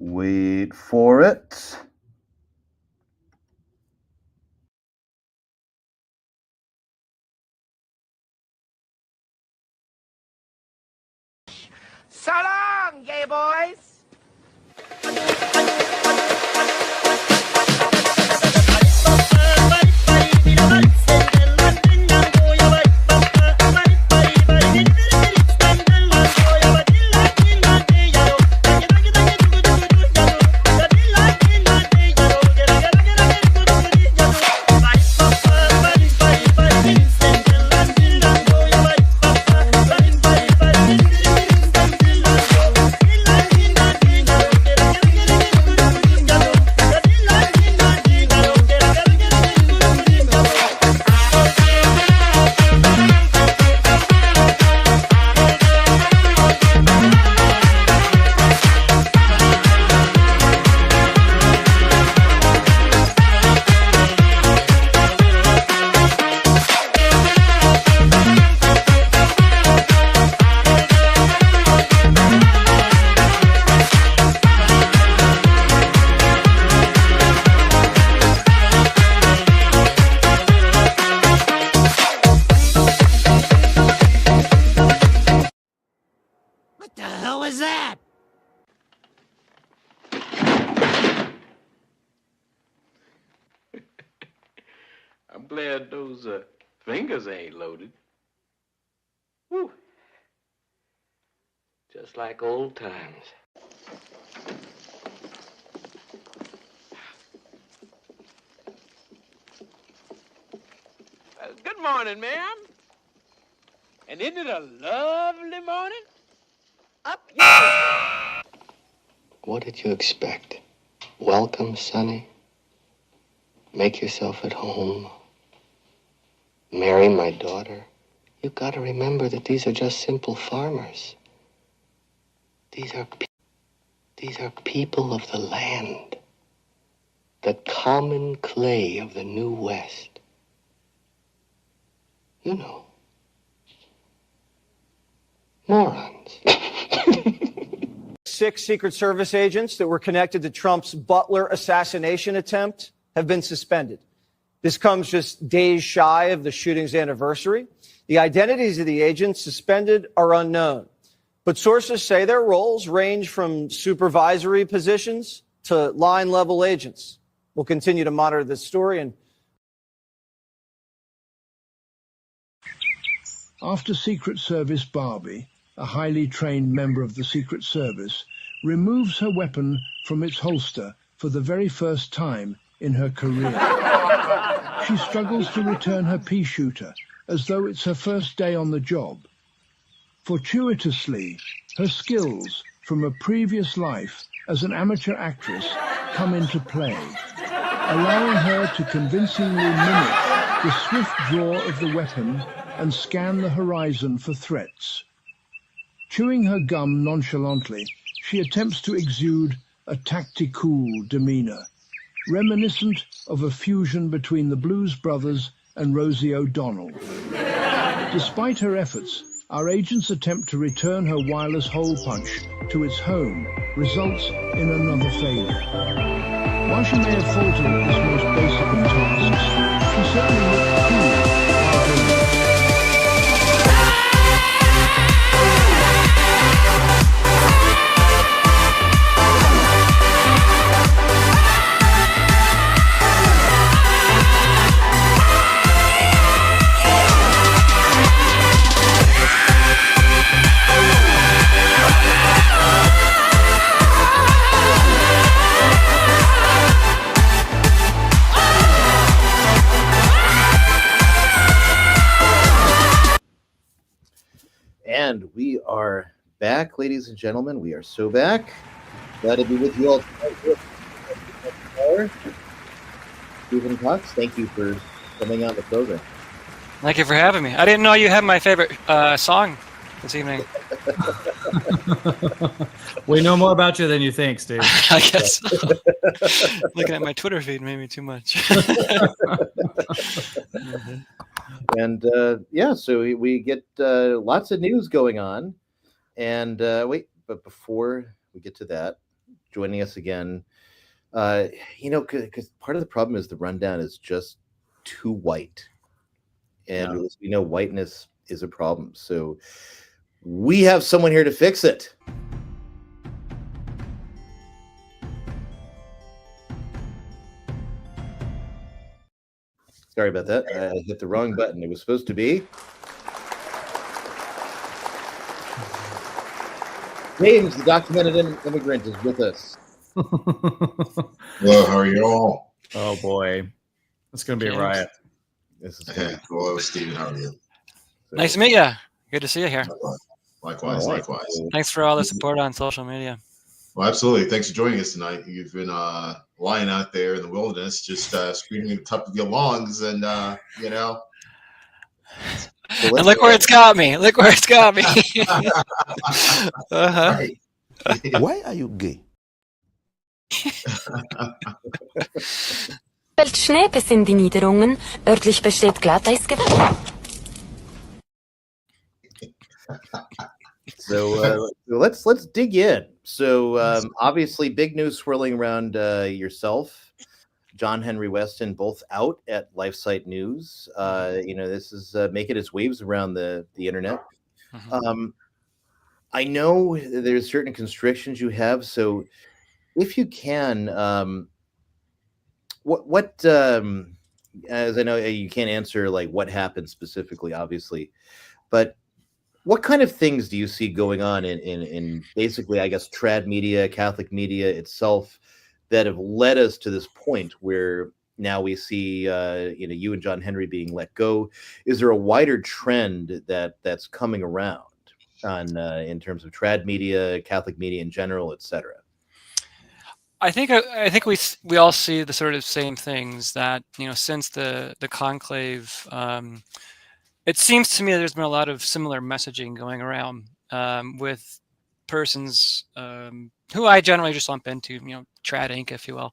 Wait for it. So long, gay boys! What the hell was that? I'm glad those fingers ain't loaded. Whew. Just like old times. Good morning, ma'am. And isn't it a lovely morning? Up here. What did you expect? Welcome, Sonny. Make yourself at home. Marry my daughter. You've got to remember that these are just simple farmers. These are people of the land. The common clay of the New West. You know. Morons. 6 Secret Service agents that were connected to Trump's Butler assassination attempt have been suspended. This comes just days shy of the shooting's anniversary. The identities of the agents suspended are unknown, but sources say their roles range from supervisory positions to line-level agents. We'll continue to monitor this story. And after Secret Service Barbie, a highly trained member of the Secret Service, removes her weapon from its holster for the very first time in her career. She struggles to return her pea shooter as though it's her first day on the job. Fortuitously, her skills from a previous life as an amateur actress come into play, allowing her to convincingly mimic the swift draw of the weapon and scan the horizon for threats. Chewing her gum nonchalantly, she attempts to exude a tactical demeanor, reminiscent of a fusion between the Blues Brothers and Rosie O'Donnell. Despite her efforts, our agent's attempt to return her wireless hole punch to its home results in another failure. While she may have faltered at this most basic of tasks, she certainly looked cool while doing it. And we are back, ladies and gentlemen. We are so back. Glad to be with you all tonight. Stephen Kokx, thank you for coming on the program. Thank you for having me. I didn't know you had my favorite song this evening. We know more about you than you think, Steve. I guess so. Looking at my Twitter feed made me too much. And yeah, so we get lots of news going on. And wait, but before we get to that, joining us again. Because part of the problem is the rundown is just too white. And as we know, whiteness is a problem. So we have someone here to fix it. Sorry about that. I hit the wrong button. It was supposed to be James, the documented immigrant, is with us. Hello, how are you all? Oh boy, it's gonna be a riot. This is Hello, Stephen. How are you? Nice to meet you. Good to see you here. Likewise, likewise. Thanks for all the support on social media. Well, absolutely. Thanks for joining us tonight. You've been lying out there in the wilderness, just screaming at the top of your lungs, and you know. And look where it's got me. Look where it's got me. Right. Why are you gay? Fällt Schnee bis in die Niederungen, örtlich besteht Glatteisgefahr. So let's dig in. So obviously, big news swirling around yourself, John Henry Weston, both out at Lifesite News. This is making its waves around the internet. Mm-hmm. I know there's certain constrictions you have, so if you can, as I know you can't answer like what happened specifically, obviously, but what kind of things do you see going on in basically, I guess, trad media, Catholic media itself, that have led us to this point where now we see, you and John Henry being let go? Is there a wider trend that's coming around on in terms of trad media, Catholic media in general, etc.? I think we all see the sort of same things that, since the conclave. It seems to me there's been a lot of similar messaging going around with persons who I generally just lump into, trad Inc., if you will,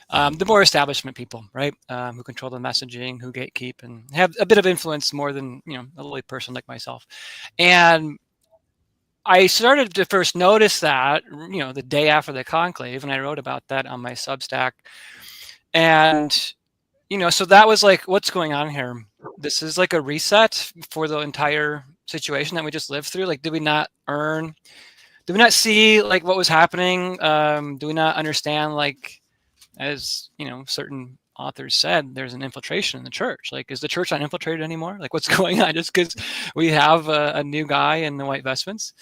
the more establishment people, right, who control the messaging, who gatekeep, and have a bit of influence more than a lay person like myself. And I started to first notice that, the day after the conclave, and I wrote about that on my Substack, and so that was like, what's going on here? This is like a reset for the entire situation that we just lived through. Like, did we not see like what was happening? Do we not understand, like, as certain authors said, there's an infiltration in the church? Like, is the church not infiltrated anymore? Like, what's going on just because we have a new guy in the white vestments?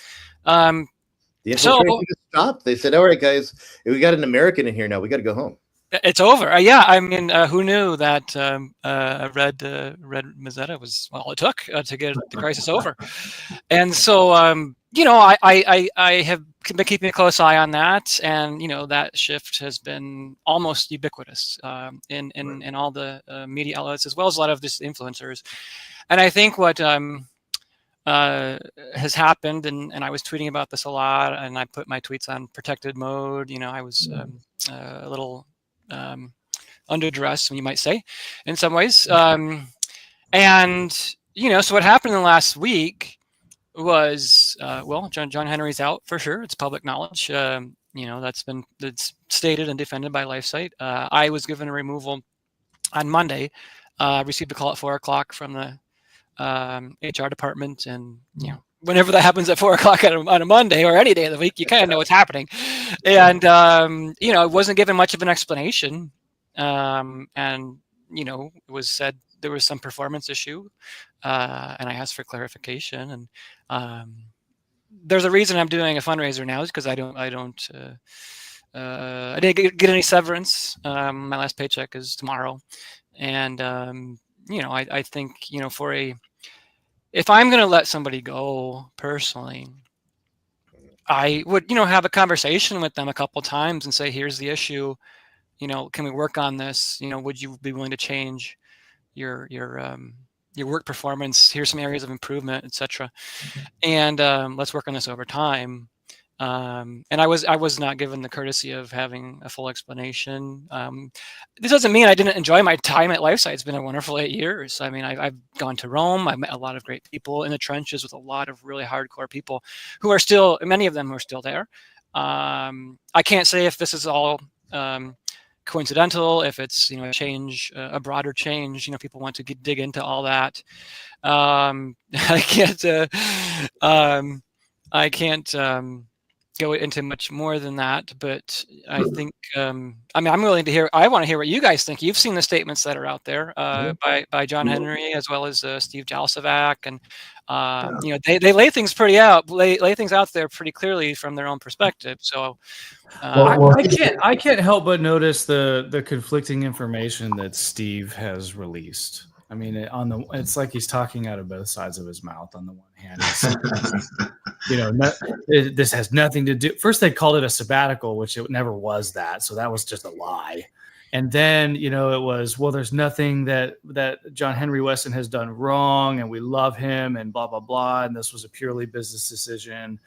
The infiltration just stopped. They said, all right, guys, we got an American in here now. We got to go home. It's over. Yeah, I mean, who knew that red Mazetta was all it took to get the crisis over? And so, I have been keeping a close eye on that, and that shift has been almost ubiquitous in all the media outlets, as well as a lot of these influencers. And I think what has happened, and I was tweeting about this a lot, and I put my tweets on protected mode. I was a little underdressed, you might say, in some ways. So what happened in the last week was, John Henry's out for sure. It's public knowledge. That's stated and defended by Lifesite. I was given a removal on Monday. Received a call at 4:00 from the HR department, and whenever that happens at 4:00 on a Monday or any day of the week, you kind of know what's happening. And it wasn't given much of an explanation, and it was said there was some performance issue, and I asked for clarification. And there's a reason I'm doing a fundraiser now, is because I didn't get any severance. My last paycheck is tomorrow, and I think if I'm going to let somebody go personally, I would, have a conversation with them a couple of times and say, here's the issue, can we work on this? Would you be willing to change your work performance? Here's some areas of improvement, etc. And let's work on this over time. And I was not given the courtesy of having a full explanation. This doesn't mean I didn't enjoy my time at Lifesite. It's been a wonderful 8 years. I mean, I've gone to Rome. I've met a lot of great people in the trenches with a lot of really hardcore people who are still, many of them are still there. I can't say if this is all coincidental, if it's a change, a broader change. People want to dig into all that. I can't go into much more than that, but I think I'm willing to hear. I want to hear what you guys think. You've seen the statements that are out there by John Henry as well as Steve Jalsavac, and they lay things lay things out there pretty clearly from their own perspective. So I can't help but notice the conflicting information that Steve has released. I mean, it's like he's talking out of both sides of his mouth. On the one hand, this has nothing to do. First, they called it a sabbatical, which it never was that. So that was just a lie. And then, it was, well, there's nothing that John Henry Weston has done wrong, and we love him, and blah, blah, blah. And this was a purely business decision.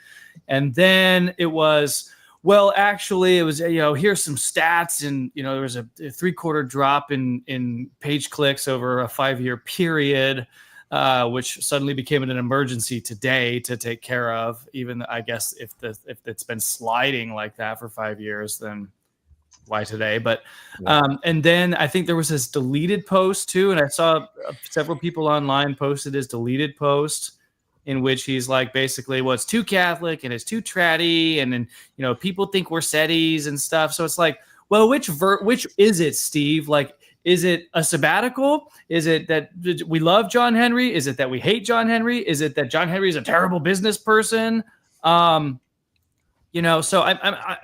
And then it was, well, actually, it was, here's some stats, and, there was a 3/4 drop in page clicks over a 5-year period, which suddenly became an emergency today to take care of. Even, I guess, if it's been sliding like that for 5 years, then why today? But and then I think there was this deleted post too, and I saw several people online posted his deleted post, in which he's like, basically, well, it's too Catholic and it's too tratty, and then people think we're SETIs and stuff. So it's like, well, which is it, Steve? Like, is it a sabbatical? Is it that we love John Henry? Is it that we hate John Henry? Is it that John Henry is a terrible business person? So I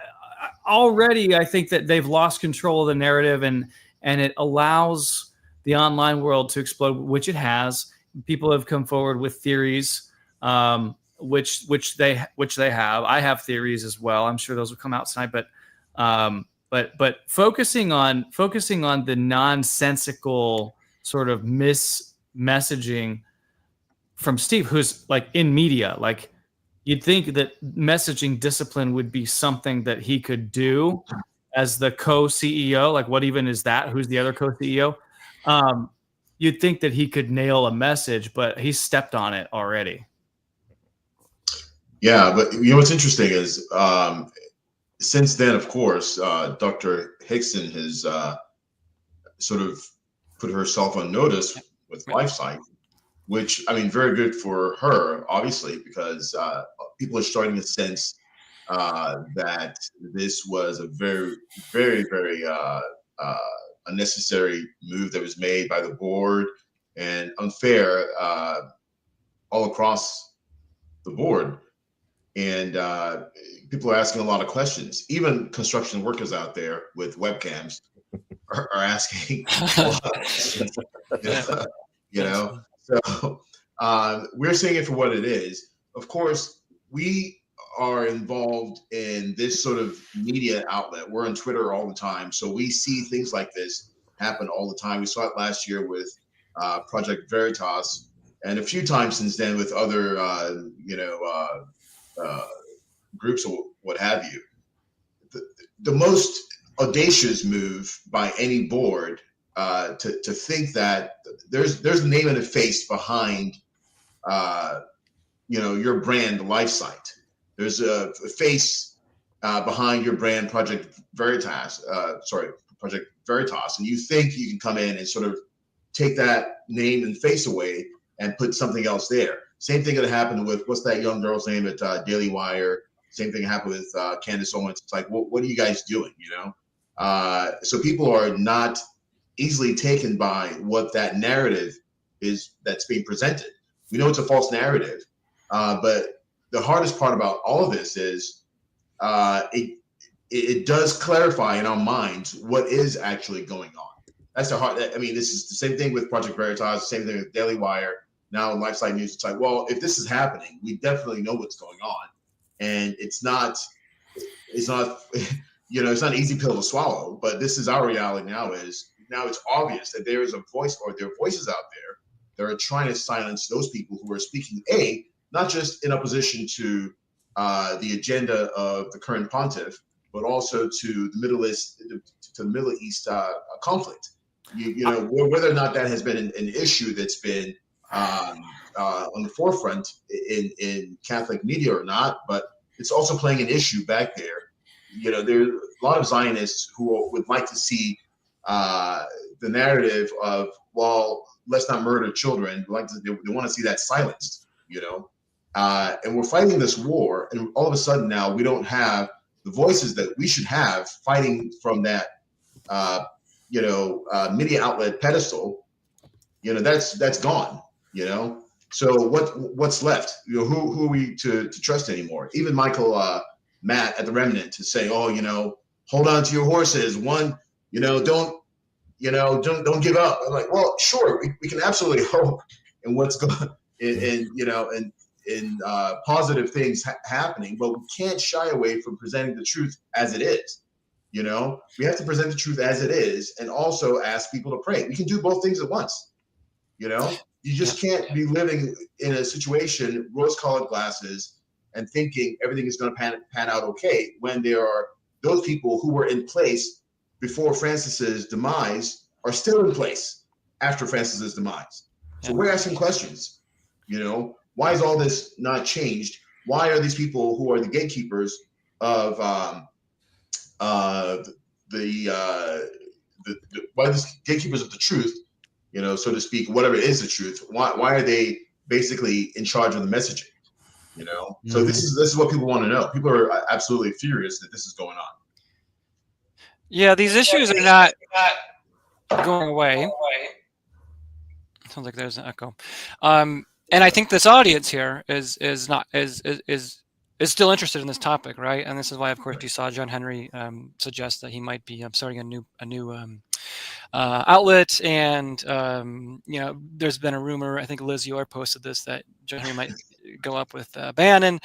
already, I think that they've lost control of the narrative, and it allows the online world to explode, which it has. People have come forward with theories, which they have. I have theories as well. I'm sure those will come out tonight. But focusing on the nonsensical sort of messaging from Steve, who's like in media, like, you'd think that messaging discipline would be something that he could do as the co-CEO. Like, what even is that? Who's the other co-CEO? You'd think that he could nail a message, but he stepped on it already. Yeah, but what's interesting is since then, of course, Dr. Hickson has sort of put herself on notice with Lifesite, which, I mean, very good for her, obviously, because people are starting to sense that this was a very, very, very unnecessary move that was made by the board, and unfair all across the board. And people are asking a lot of questions. Even construction workers out there with webcams are asking a lot of questions. So we're seeing it for what it is. Of course, we are involved in this sort of media outlet. We're on Twitter all the time, so we see things like this happen all the time. We saw it last year with Project Veritas, and a few times since then with other groups or what have you. The most audacious move by any board to think that there's a name and a face behind your brand Lifesite. There's a face behind your brand Project Veritas, and you think you can come in and sort of take that name and face away and put something else there. Same thing that happened with, what's that young girl's name at Daily Wire? Same thing happened with Candace Owens. It's like, what are you guys doing? So people are not easily taken by what that narrative is that's being presented. We know it's a false narrative, but the hardest part about all of this is it does clarify in our minds what is actually going on. That's the hard. I mean, this is the same thing with Project Veritas, the same thing with Daily Wire. Now in Lifesite News, it's like, well, if this is happening, we definitely know what's going on, and it's not it's not an easy pill to swallow. But this is our reality now. Now it's obvious that there is a voice, or there are voices out there that are trying to silence those people who are speaking, not just in opposition to the agenda of the current pontiff, but also to the Middle East conflict. Whether or not that has been an issue that's been on the forefront in Catholic media or not, but it's also playing an issue back there. You know, there are a lot of Zionists who would like to see the narrative of, well, let's not murder children. They want to see that silenced, you know. And we're fighting this war, and all of a sudden now we don't have the voices that we should have fighting from that, media outlet pedestal. You know, that's gone. You know, so what's left? You know, who are we to trust anymore? Even Michael Matt at the Remnant to say, oh, you know, hold on to your horses. Don't give up. I'm like, well, sure, we can absolutely hope in what's going in positive things happening, but we can't shy away from presenting the truth as it is. You know, we have to present the truth as it is, and also ask people to pray. We can do both things at once. You know, you just can't be living in a situation, rose-colored glasses, and thinking everything is going to pan out okay when there are those people who were in place before Francis's demise are still in place after Francis's demise. So we're asking questions. You know, why is all this not changed? Why are these people who are the gatekeepers of why are these gatekeepers of the truth, you know, so to speak, whatever is the truth? Why are they basically in charge of the messaging? You know, so this is what people want to know. People are absolutely furious that this is going on. Yeah, these issues are not going away. Sounds like there's an echo. And I think this audience here is still interested in this topic, right? And this is why, of course, you saw John Henry suggest that he might be starting a new outlet. And you know, there's been a rumor. I think Liz Yor posted this, that John Henry might go up with Bannon,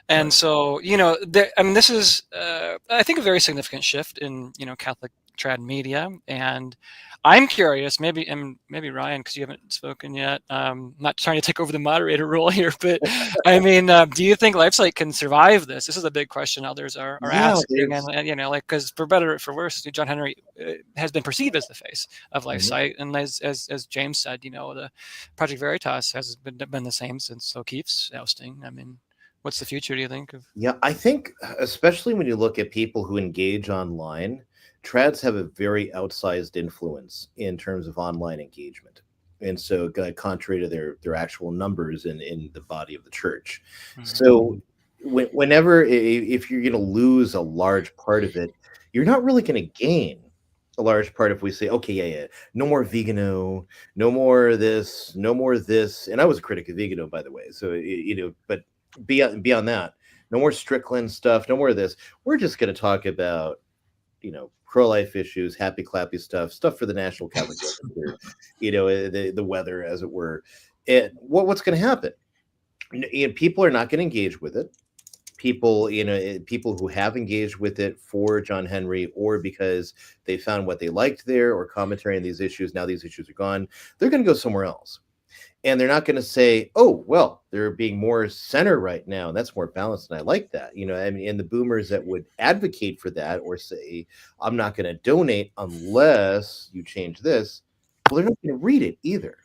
and so, you know, this is I think a very significant shift in, you know, Catholic trad media. And I'm curious, maybe Ryan, because you haven't spoken yet. Not trying to take over the moderator role here, but I mean, do you think Lifesite can survive this? This is a big question others are asking, and you know, like, because for better or for worse, John Henry has been perceived as the face of Lifesite, and as James said, you know, the Project Veritas has been the same since O'Keefe's ousting. I mean, what's the future, do you think? Yeah, I think especially when you look at people who engage online, trads have a very outsized influence in terms of online engagement. And so contrary to their actual numbers in the body of the church. So whenever, if you're going to lose a large part of it, you're not really going to gain a large part if we say, okay, no more Vigano, no more this, no more this. And I was a critic of Vigano, by the way. So, you know, but beyond that, no more Strickland stuff, no more of this. We're just going to talk about, you know, pro-life issues, happy clappy stuff for the National Catholic Register, you know, the weather, as it were. And what's going to happen? You know, people are not going to engage with it. People, you know, people who have engaged with it for John Henry, or because they found what they liked there, or commentary on these issues, now these issues are gone, they're going to go somewhere else. And they're not going to say, oh, well, they're being more center right now, and that's more balanced, and I like that. You know, I mean, and the boomers that would advocate for that, or say, I'm not going to donate unless you change this, well, they're not going to read it either.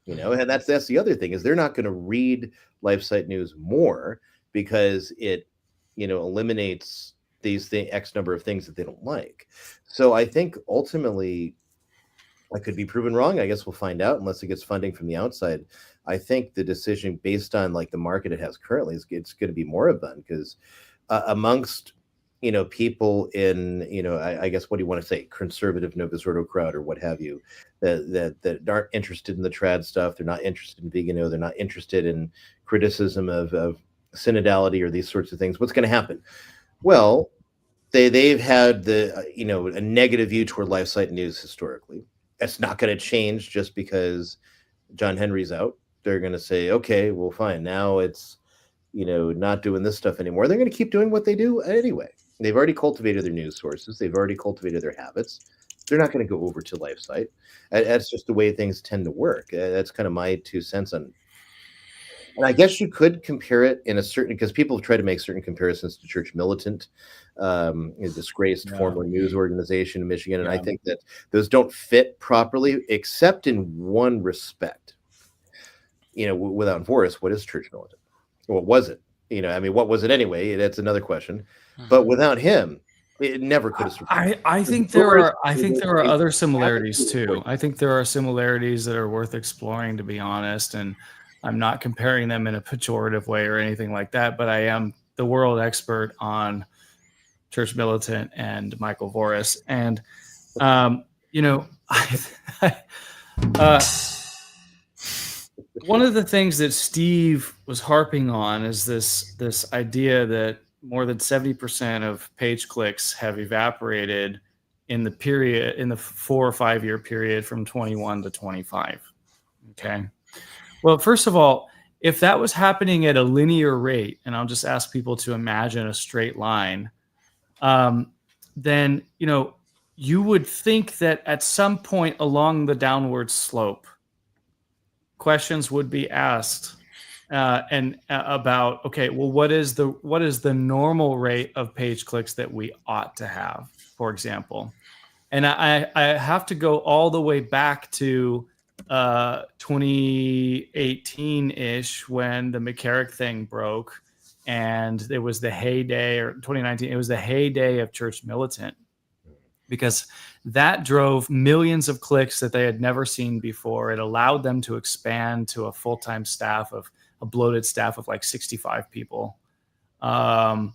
You know, and that's the other thing, is they're not going to read Lifesite News more, because it, you know, eliminates these X number of things that they don't like. So I think ultimately, I could be proven wrong. I guess we'll find out, unless it gets funding from the outside. I think the decision, based on like the market it has currently, is it's going to be moribund, because amongst, you know, people in, you know, I guess, what do you want to say, conservative Novus Ordo crowd, or what have you, that aren't interested in the trad stuff, they're not interested in Vigano, they're not interested in criticism of synodality or these sorts of things. What's going to happen? Well, they've had the you know, a negative view toward Lifesite News historically. It's not going to change just because John Henry's out. They're going to say, okay, well, fine. Now it's, you know, not doing this stuff anymore. They're going to keep doing what they do anyway. They've already cultivated their news sources. They've already cultivated their habits. They're not going to go over to Lifesite. That's just the way things tend to work. That's kind of my 2 cents on. And I guess you could compare it in a certain, because people have tried to make certain comparisons to Church Militant, a disgraced former news organization in Michigan. And I think that those don't fit properly, except in one respect. You know, without Voris, what is Church Militant? What was it? You know, I mean, what was it anyway? That's another question. But without him, it never could have survived. I think there are other similarities too. I think there are similarities that are worth exploring, to be honest. And I'm not comparing them in a pejorative way or anything like that. But I am the world expert on Church Militant and Michael Voris, and you know, one of the things that Steve was harping on is this idea that more than 70% of page clicks have evaporated in the 4 or 5 year period from 21 to 25. Okay. Well, first of all, if that was happening at a linear rate, and I'll just ask people to imagine a straight line, then, you know, you would think that at some point along the downward slope, questions would be asked about, okay, well, what is the normal rate of page clicks that we ought to have, for example? And I have to go all the way back to 2018-ish when the McCarrick thing broke, and it was the heyday, or 2019, it was the heyday of Church Militant, because that drove millions of clicks that they had never seen before. It allowed them to expand to a full-time staff of a bloated staff of like 65 people. And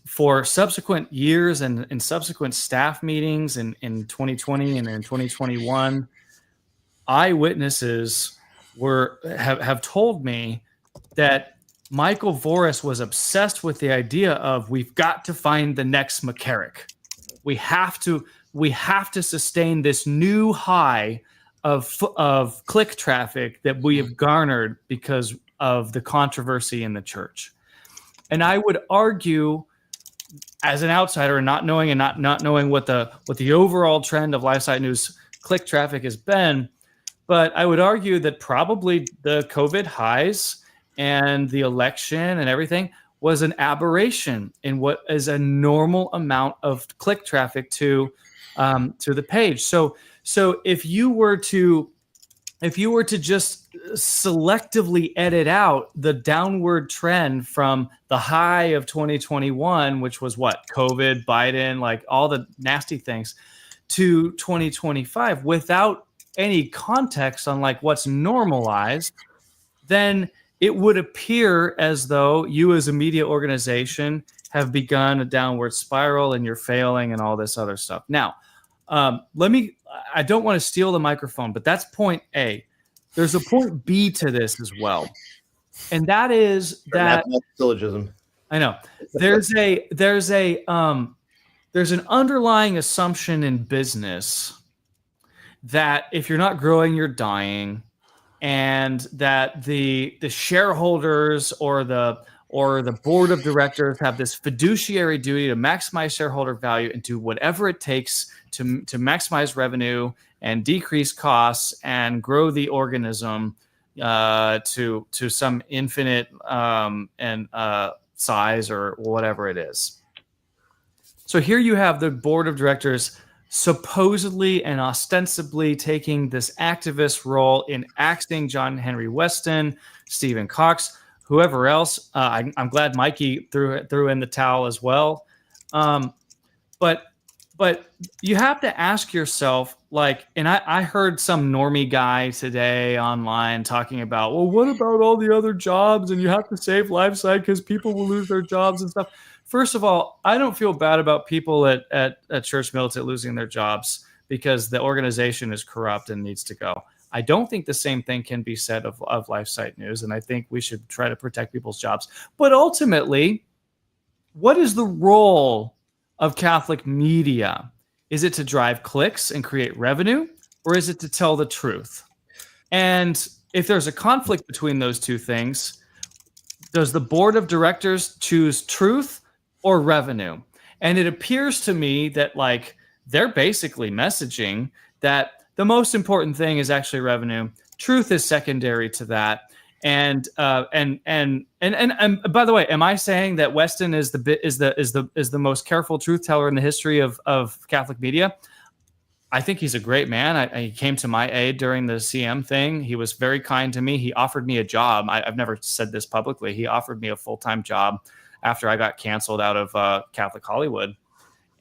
for subsequent years and subsequent staff meetings in 2020 and in 2021, eyewitnesses have told me that Michael Voris was obsessed with the idea of, we've got to find the next McCarrick. We have to sustain this new high of click traffic that we have garnered because of the controversy in the church. And I would argue, as an outsider and not knowing what the overall trend of Lifesite News click traffic has been, but I would argue that probably the COVID highs and the election and everything was an aberration in what is a normal amount of click traffic to the page. So if you were to just selectively edit out the downward trend from the high of 2021, which was what, COVID, Biden, like all the nasty things, to 2025 without any context on like what's normalized, then it would appear as though you as a media organization have begun a downward spiral and you're failing and all this other stuff. Now, I don't want to steal the microphone, but that's point A. There's a point B to this as well. And that is that syllogism. I know there's an underlying assumption in business that if you're not growing, you're dying, and that the shareholders or the board of directors have this fiduciary duty to maximize shareholder value and do whatever it takes to maximize revenue and decrease costs and grow the organism to some infinite size or whatever it is. So here you have the board of directors supposedly and ostensibly taking this activist role in axing John Henry Weston, Stephen Kokx, whoever else. I'm glad Mikey threw in the towel as well. But you have to ask yourself, like, and I heard some normie guy today online talking about, well, what about all the other jobs? And you have to save Lifesite because people will lose their jobs and stuff. First of all, I don't feel bad about people at Church Militant losing their jobs because the organization is corrupt and needs to go. I don't think the same thing can be said of Lifesite News, and I think we should try to protect people's jobs. But ultimately, what is the role of Catholic media? Is it to drive clicks and create revenue, or is it to tell the truth? And if there's a conflict between those two things, does the board of directors choose truth or revenue? And it appears to me that like they're basically messaging that the most important thing is actually revenue. Truth is secondary to that. And by the way, am I saying that Weston is the most careful truth teller in the history of Catholic media? I think he's a great man. He came to my aid during the CM thing. He was very kind to me. He offered me a job. I've never said this publicly. He offered me a full-time job after I got canceled out of Catholic Hollywood.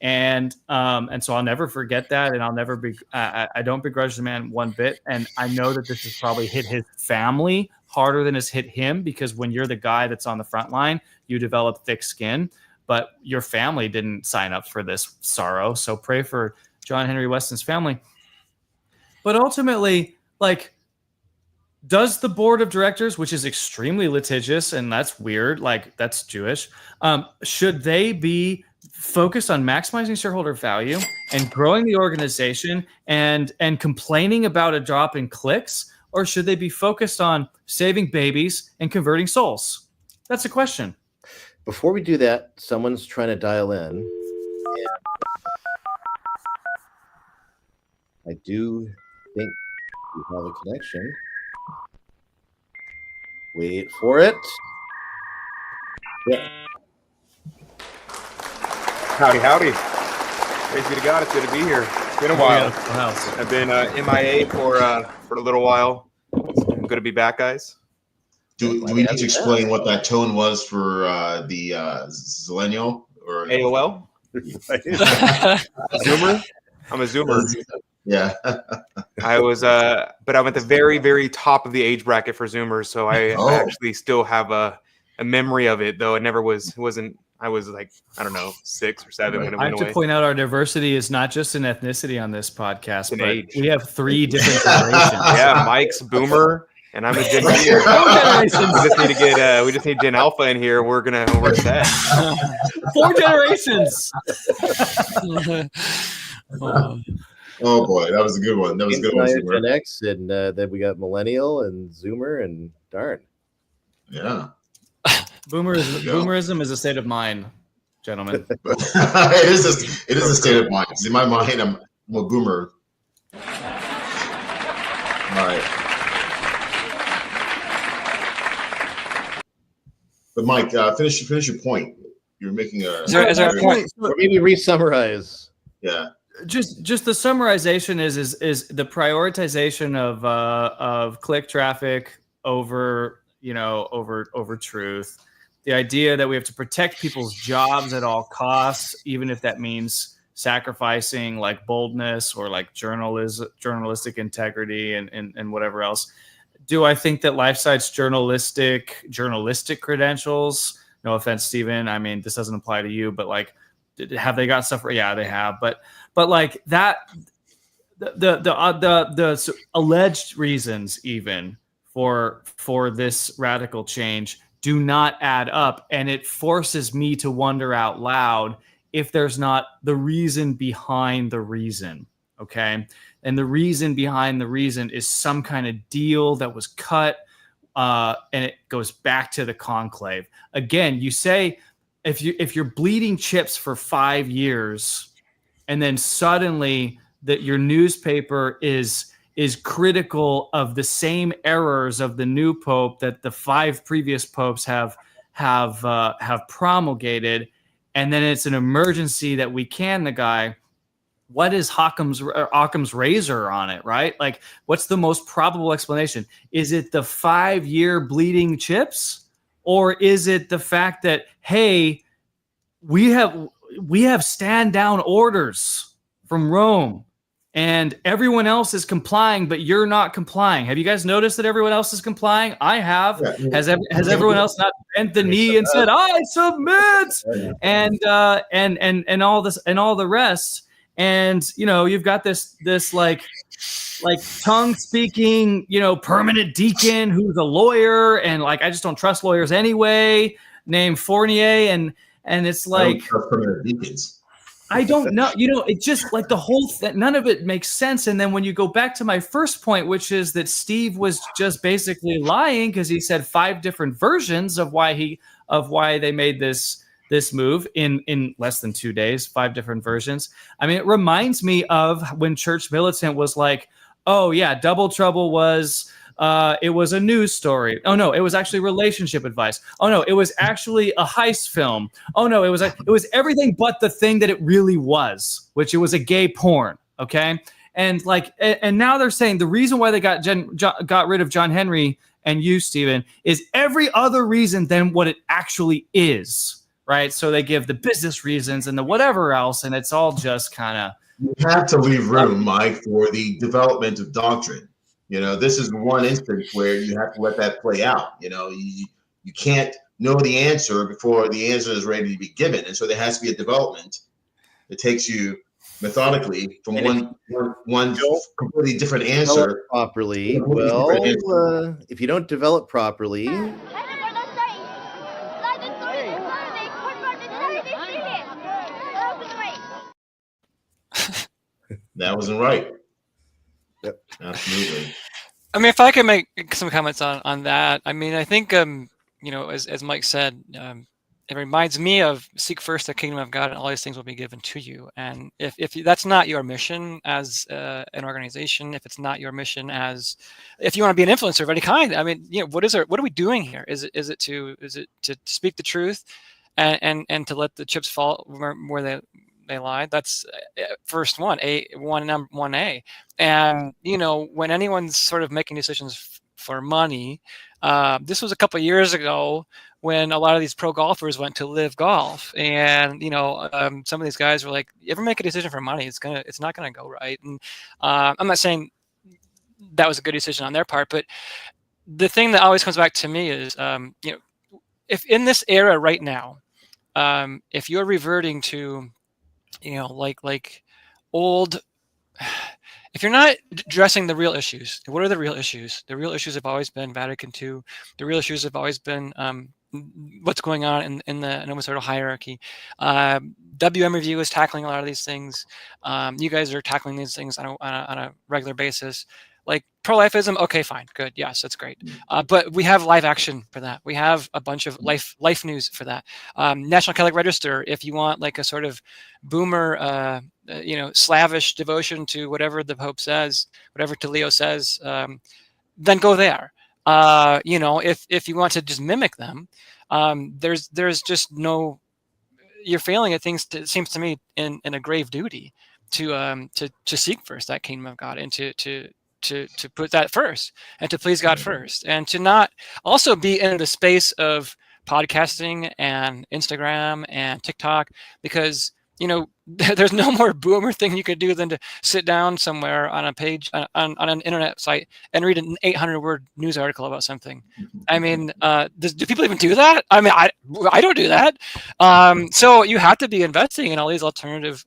And so I'll never forget that. And I'll never be, I don't begrudge the man one bit. And I know that this has probably hit his family harder than it's hit him, because when you're the guy that's on the front line, you develop thick skin, but your family didn't sign up for this sorrow. So pray for John Henry Weston's family. But ultimately, like, does the board of directors, which is extremely litigious, and that's weird, like that's Jewish, should they be focused on maximizing shareholder value and growing the organization and complaining about a drop in clicks, or should they be focused on saving babies and converting souls? That's a question. Before we do that, someone's trying to dial in. I do think we have a connection. Wait for it. Yeah. Howdy, howdy. Praise be to God. It's good to be here. It's been a while. I've been MIA for a little while. I'm good to be back, guys. Do we need to explain what that tone was for the Zillennial or AOL? Zoomer? I'm a Zoomer. Yeah. I was, but I'm at the very, very top of the age bracket for Zoomers, so I actually still have a memory of it, though it never wasn't. I was like, I don't know, 6 or 7 when it I went have away. to point out our diversity is not just in ethnicity on this podcast, but age. we have 3 different generations. Yeah, Mike's Boomer, and I'm a Gen Z. We just need Gen Alpha in here. We're set. 4 generations. Oh boy, that was a good one. That was a good one. Gen X, and then we got Millennial and Zoomer, and darn. Yeah. Boomerism is a state of mind, gentlemen. it is a state of mind. In my mind, I'm a boomer. All right. But Mike, finish your point. You're making a. Is there a point? Or maybe re-summarize. Yeah. Just the summarization is the prioritization of click traffic over truth. The idea that we have to protect people's jobs at all costs, even if that means sacrificing like boldness or like journalistic integrity and whatever else. Do I think that Lifesite's journalistic credentials? No offense, Stephen. I mean, this doesn't apply to you, but like, have they got stuff? Yeah, they have. But like that, the alleged reasons even for this radical change do not add up, and it forces me to wonder out loud if there's not the reason behind the reason. Okay, and the reason behind the reason is some kind of deal that was cut, and it goes back to the conclave. Again, you say if you're bleeding chips for 5 years, and then suddenly that your newspaper is critical of the same errors of the new pope that the 5 previous popes have promulgated, and then it's an emergency that we can the guy. What is Occam's razor on it, right? Like, what's the most probable explanation? Is it the 5-year bleeding chips, or is it the fact that, hey, we have stand down orders from Rome, and everyone else is complying, but you're not complying? Have you guys noticed that everyone else is complying? I have. Yeah. Has everyone else not bent the knee and said, "I submit," and all this and all the rest? And you've got this like tongue speaking, permanent deacon who's a lawyer, and like I just don't trust lawyers anyway, named Fournier, and it's like permanent deacons. I don't know. It's just like the whole thing, none of it makes sense. And then when you go back to my first point, which is that Steve was just basically lying because he said 5 different versions of why they made this move in less than 2 days, 5 different versions. I mean, it reminds me of when Church Militant was like, oh yeah, Double Trouble was it was a news story. Oh no, it was actually relationship advice. Oh no, it was actually a heist film. Oh no, it was everything but the thing that it really was, which it was a gay porn. Okay. And and now they're saying the reason why they got rid of John Henry and you, Stephen, is every other reason than what it actually is, right? So they give the business reasons and the whatever else, and it's all just kind of. You have to leave room, Mike, for the development of doctrine. This is one instance where you have to let that play out. You can't know the answer before the answer is ready to be given, and so there has to be a development that takes you methodically from one completely different answer properly. Well, if you don't develop properly. That wasn't right. Yep, absolutely. I mean, if I could make some comments on that, I mean, I think as Mike said, it reminds me of seek first the kingdom of God, and all these things will be given to you. And if that's not your mission as an organization, if it's not your mission if you want to be an influencer of any kind, I mean, what are we doing here? Is it to speak the truth, and to let the chips fall where they lie? That's first one A. And when anyone's sort of making decisions for money, this was a couple of years ago when a lot of these pro golfers went to Live Golf, and some of these guys were like, "You ever make a decision for money, it's not gonna go right." And I'm not saying that was a good decision on their part, but the thing that always comes back to me is, if in this era right now, if you're reverting to like old, if you're not addressing the real issues, what are the real issues? The real issues have always been Vatican II. The real issues have always been what's going on in the nomisorial hierarchy. WM Review is tackling a lot of these things. You guys are tackling these things on a regular basis. Like pro-lifism, okay, fine, good, yes, that's great. But we have live action for that. We have a bunch of life news for that. National Catholic Register, if you want like a sort of boomer, slavish devotion to whatever the Pope says, whatever Leo says, then go there. If you want to just mimic them, there's just no. You're failing at things. It seems to me in a grave duty to seek first that kingdom of God and to put that first and to please God first, and to not also be in the space of podcasting and Instagram and TikTok, because there's no more boomer thing you could do than to sit down somewhere on a page on an internet site and read an 800-word news article about something. I mean, do people even do that? I mean, I don't do that. So you have to be investing in all these alternative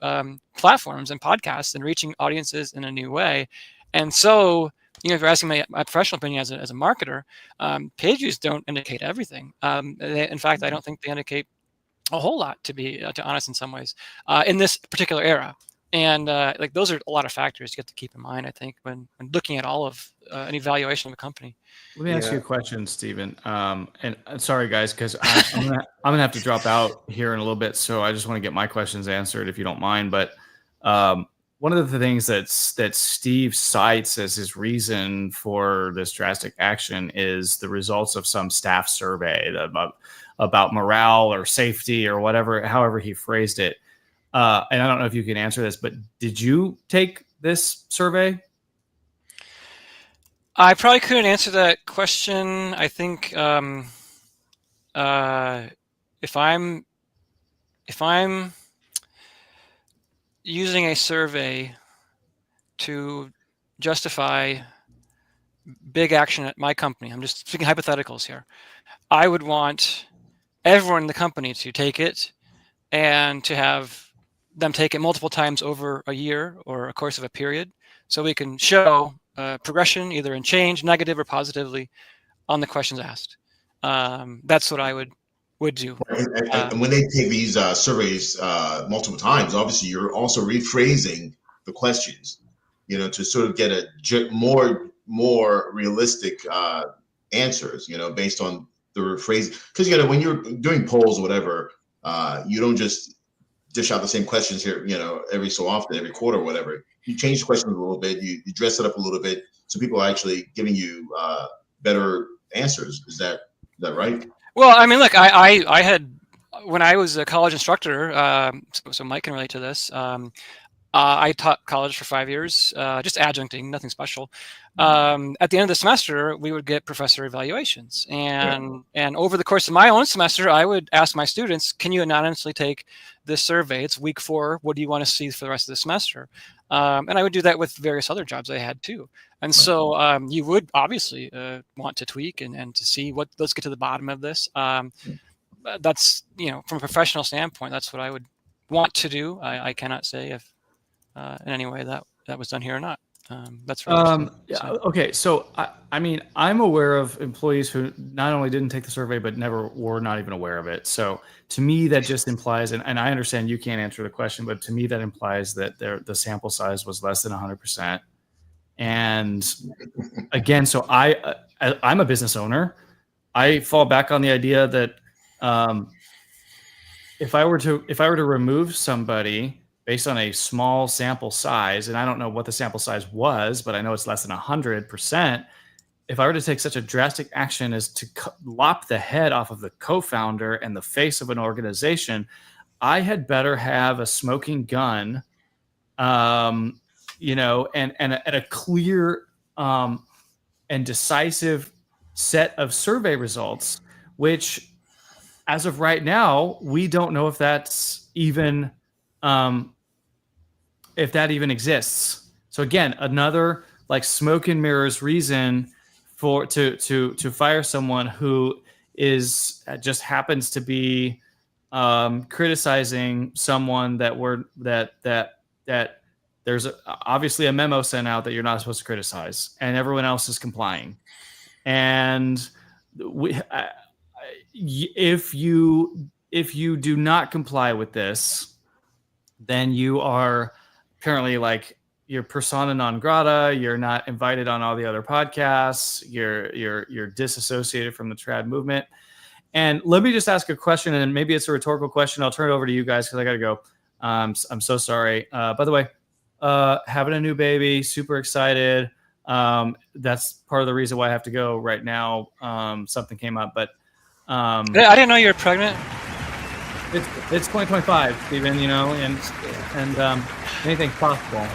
platforms and podcasts and reaching audiences in a new way. And so, if you're asking my professional opinion as a marketer, page views don't indicate everything. In fact, I don't think they indicate a whole lot, to be honest, in some ways, in this particular era. And those are a lot of factors you have to keep in mind, I think, when looking at all of an evaluation of a company. Let me ask you a question, Stephen. And sorry, guys, because I'm gonna have to drop out here in a little bit, so I just want to get my questions answered, if you don't mind. But one of the things that Steve cites as his reason for this drastic action is the results of some staff survey about morale or safety or whatever, however he phrased it. And I don't know if you can answer this, but did you take this survey? I probably couldn't answer that question. I think if I'm using a survey to justify big action at my company, I'm just speaking hypotheticals here, I would want everyone in the company to take it and to have them take it multiple times over a year or a course of a period, so we can show progression either in change, negative or positively, on the questions asked. That's what I would do. And when they take these surveys multiple times, obviously you're also rephrasing the questions, to sort of get a more realistic answers, based on the rephrase. Because when you're doing polls or whatever, you don't just dish out the same questions here, every so often, every quarter or whatever. You change the questions a little bit, you dress it up a little bit, so people are actually giving you better answers. Is that right? Well, I mean, look, I had, when I was a college instructor, so Mike can relate to this. I taught college for 5 years, just adjuncting, nothing special. At the end of the semester, we would get professor evaluations, and over the course of my own semester, I would ask my students, "Can you anonymously take this survey? It's week 4. What do you want to see for the rest of the semester?" And I would do that with various other jobs I had too. And so you would obviously want to tweak and to see what. Let's get to the bottom of this. That's from a professional standpoint, that's what I would want to do. I cannot say if in any way that was done here or not. That's really okay. So I mean, I'm aware of employees who not only didn't take the survey, but never were not even aware of it. So to me, that just implies, and I understand you can't answer the question, but to me, that implies that the sample size was less than 100%. And again, so I'm a business owner. I fall back on the idea that if I were to remove somebody based on a small sample size, and I don't know what the sample size was, but I know it's less than 100%. If I were to take such a drastic action as to lop the head off of the co-founder and the face of an organization, I had better have a smoking gun, and a clear and decisive set of survey results, which, as of right now, we don't know if that's even if that even exists. So again, another like smoke and mirrors reason to fire someone who is just happens to be criticizing someone that there's obviously a memo sent out that you're not supposed to criticize, and everyone else is complying. And if you do not comply with this, then you are apparently like you're persona non grata. You're not invited on all the other podcasts. You're disassociated from the trad movement. And let me just ask a question, and maybe it's a rhetorical question. I'll turn it over to you guys because I got to go. I'm so sorry. By the way, having a new baby, super excited. That's part of the reason why I have to go right now. Something came up, but I didn't know you were pregnant. It's 2025, Stephen. And anything's possible.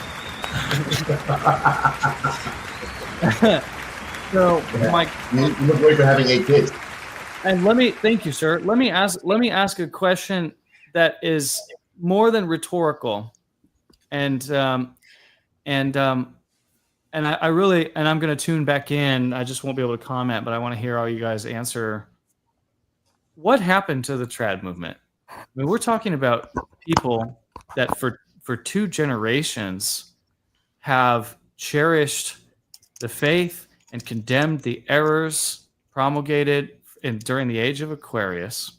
So, Mike, you look great for having 8 kids. And thank you, sir. Let me ask a question that is more than rhetorical, and I really, and I'm going to tune back in. I just won't be able to comment, but I want to hear all you guys answer. What happened to the trad movement? I mean, we're talking about people that for 2 generations have cherished the faith and condemned the errors promulgated during the age of Aquarius.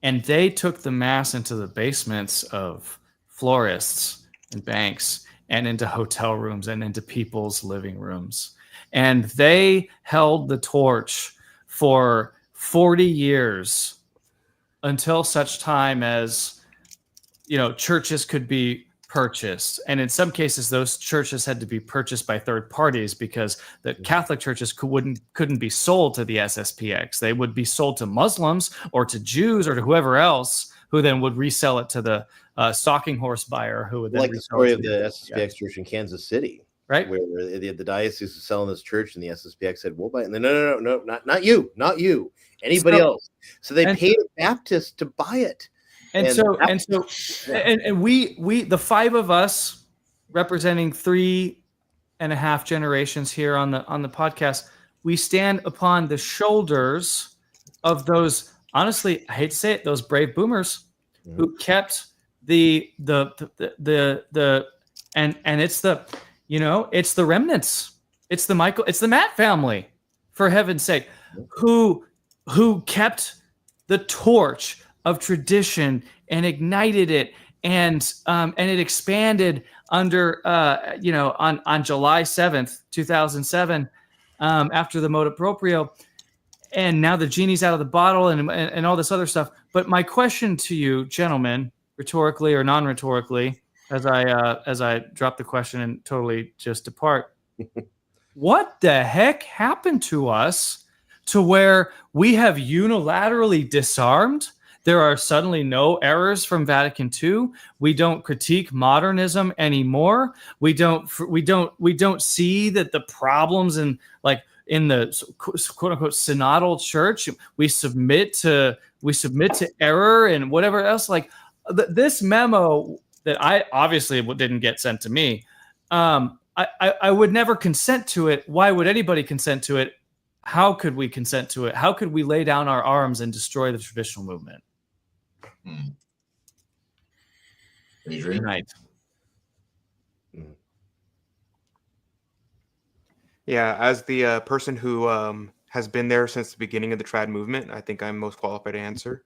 And they took the mass into the basements of florists and banks and into hotel rooms and into people's living rooms. And they held the torch for 40 years until such time as, churches could be purchased. And in some cases, those churches had to be purchased by third parties because the Catholic churches couldn't be sold to the SSPX. They would be sold to Muslims or to Jews or to whoever else, who then would resell it to the stalking horse buyer, who would then like the story of the SSPX church in Kansas City, right? Where the diocese was selling this church, and the SSPX said, "We'll buy it." And then, no, not you, anybody else. So they paid a Baptist to buy it. And we the 5 of us representing 3.5 generations here on the podcast, we stand upon the shoulders of those, honestly, I hate to say it, those brave boomers who kept and it's the it's the remnants, it's the Matt family, for heaven's sake, who kept the torch of tradition and ignited it, and it expanded under on July 7th, 2007, after the motu proprio, and now the genie's out of the bottle and all this other stuff. But my question to you, gentlemen, rhetorically or non-rhetorically, as I drop the question and totally just depart, what the heck happened to us to where we have unilaterally disarmed There are suddenly no errors from Vatican II. We don't critique modernism anymore. We don't see that the problems in the quote unquote synodal church. We submit to error and whatever else. Like this memo that I obviously didn't get sent to me. I would never consent to it. Why would anybody consent to it? How could we consent to it? How could we lay down our arms and destroy the traditional movement? Adrian? Right. Yeah, as the person who has been there since the beginning of the trad movement, I think I'm most qualified to answer.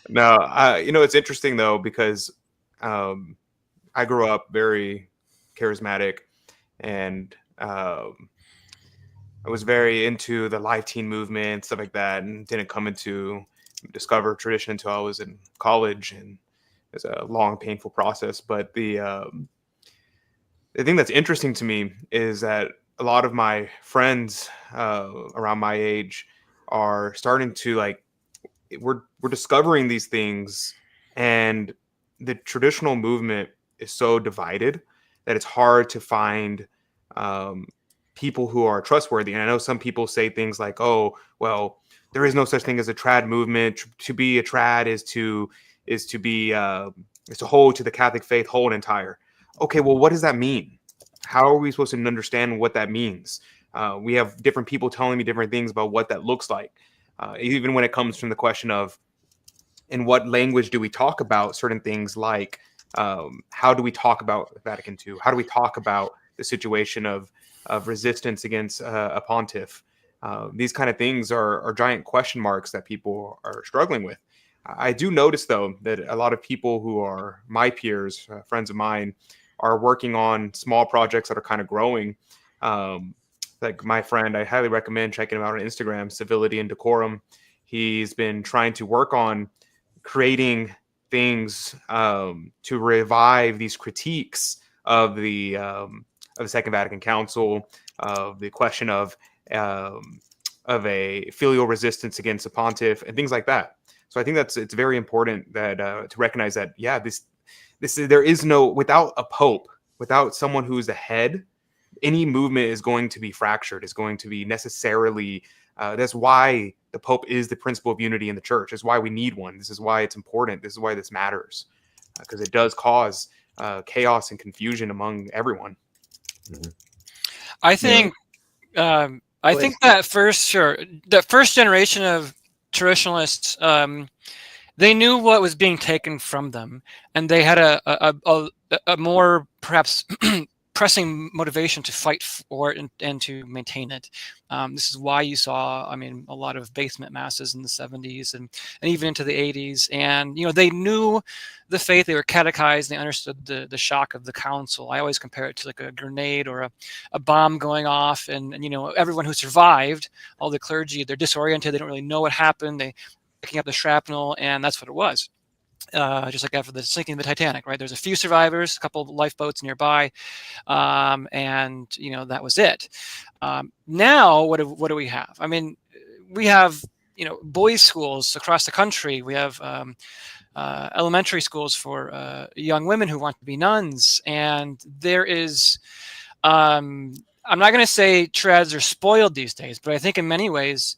No, it's interesting though, because I grew up very charismatic, and I was very into the live teen movement, stuff like that, and didn't come into discover tradition until I was in college, and it's a long, painful process. But the thing that's interesting to me is that a lot of my friends around my age are starting to we're discovering these things, and the traditional movement is so divided that it's hard to find people who are trustworthy. And I know some people say things like, "Oh, well, there is no such thing as a trad movement. To be a trad is to hold to the Catholic faith whole and entire." Okay, well, what does that mean? How are we supposed to understand what that means? We have different people telling me different things about what that looks like. Even when it comes from the question of, in what language do we talk about certain things, like how do we talk about Vatican II? How do we talk about the situation of resistance against a pontiff? These kind of things are giant question marks that people are struggling with. I do notice, though, that a lot of people who are my peers, friends of mine, are working on small projects that are kind of growing. Like my friend, I highly recommend checking him out on Instagram, Civility and Decorum. He's been trying to work on creating things to revive these critiques of the Second Vatican Council, of the question of a filial resistance against a pontiff, and things like that. So I think it's very important that to recognize that, yeah, there is no, without a pope, without someone who's the head, any movement is going to be fractured, is going to be necessarily, that's why the Pope is the principle of unity in the church. It's why we need one. This is why it's important. This is why this matters, because it does cause chaos and confusion among everyone. Mm-hmm. I think, that first generation of traditionalists, they knew what was being taken from them, and they had a more perhaps pressing motivation to fight for it and to maintain it. This is why you saw, a lot of basement masses in the 70s and even into the 80s. And, they knew the faith, they were catechized, they understood the shock of the council. I always compare it to like a grenade or a bomb going off, and everyone who survived, all the clergy, they're disoriented, they don't really know what happened, they picking up the shrapnel, and that's what it was. Just like after the sinking of the Titanic, right? There's a few survivors, a couple of lifeboats nearby, and that was it. Now, what do we have? We have boys' schools across the country. We have elementary schools for young women who want to be nuns, and there is. I'm not going to say trads are spoiled these days, but I think in many ways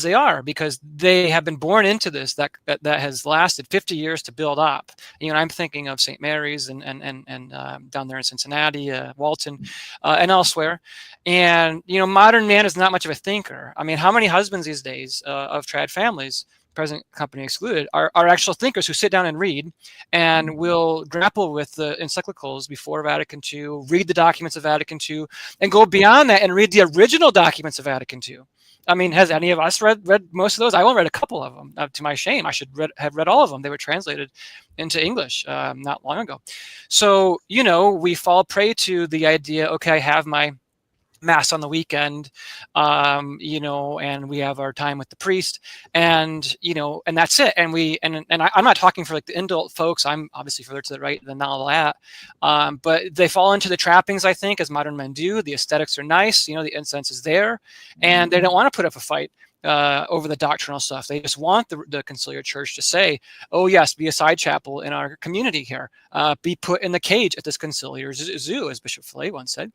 they are, because they have been born into this that has lasted 50 years to build up. I'm thinking of St. Mary's and down there in Cincinnati, Walton, and elsewhere. And modern man is not much of a thinker. How many husbands these days of trad families, present company excluded, are actual thinkers who sit down and read and will grapple with the encyclicals before Vatican II, read the documents of Vatican II, and go beyond that and read the original documents of Vatican II. Has any of us read most of those? I only read a couple of them. To my shame, I should have read all of them. They were translated into English not long ago. So, we fall prey to the idea, okay, I have my Mass on the weekend, and we have our time with the priest, and and that's it. And I'm not talking for like the indult folks. I'm obviously further to the right than all that, but they fall into the trappings, I think, as modern men do. The aesthetics are nice, the incense is there, and they don't want to put up a fight over the doctrinal stuff. They just want the conciliar church to say, oh yes, be a side chapel in our community here, be put in the cage at this conciliar zoo, as Bishop Fillet once said.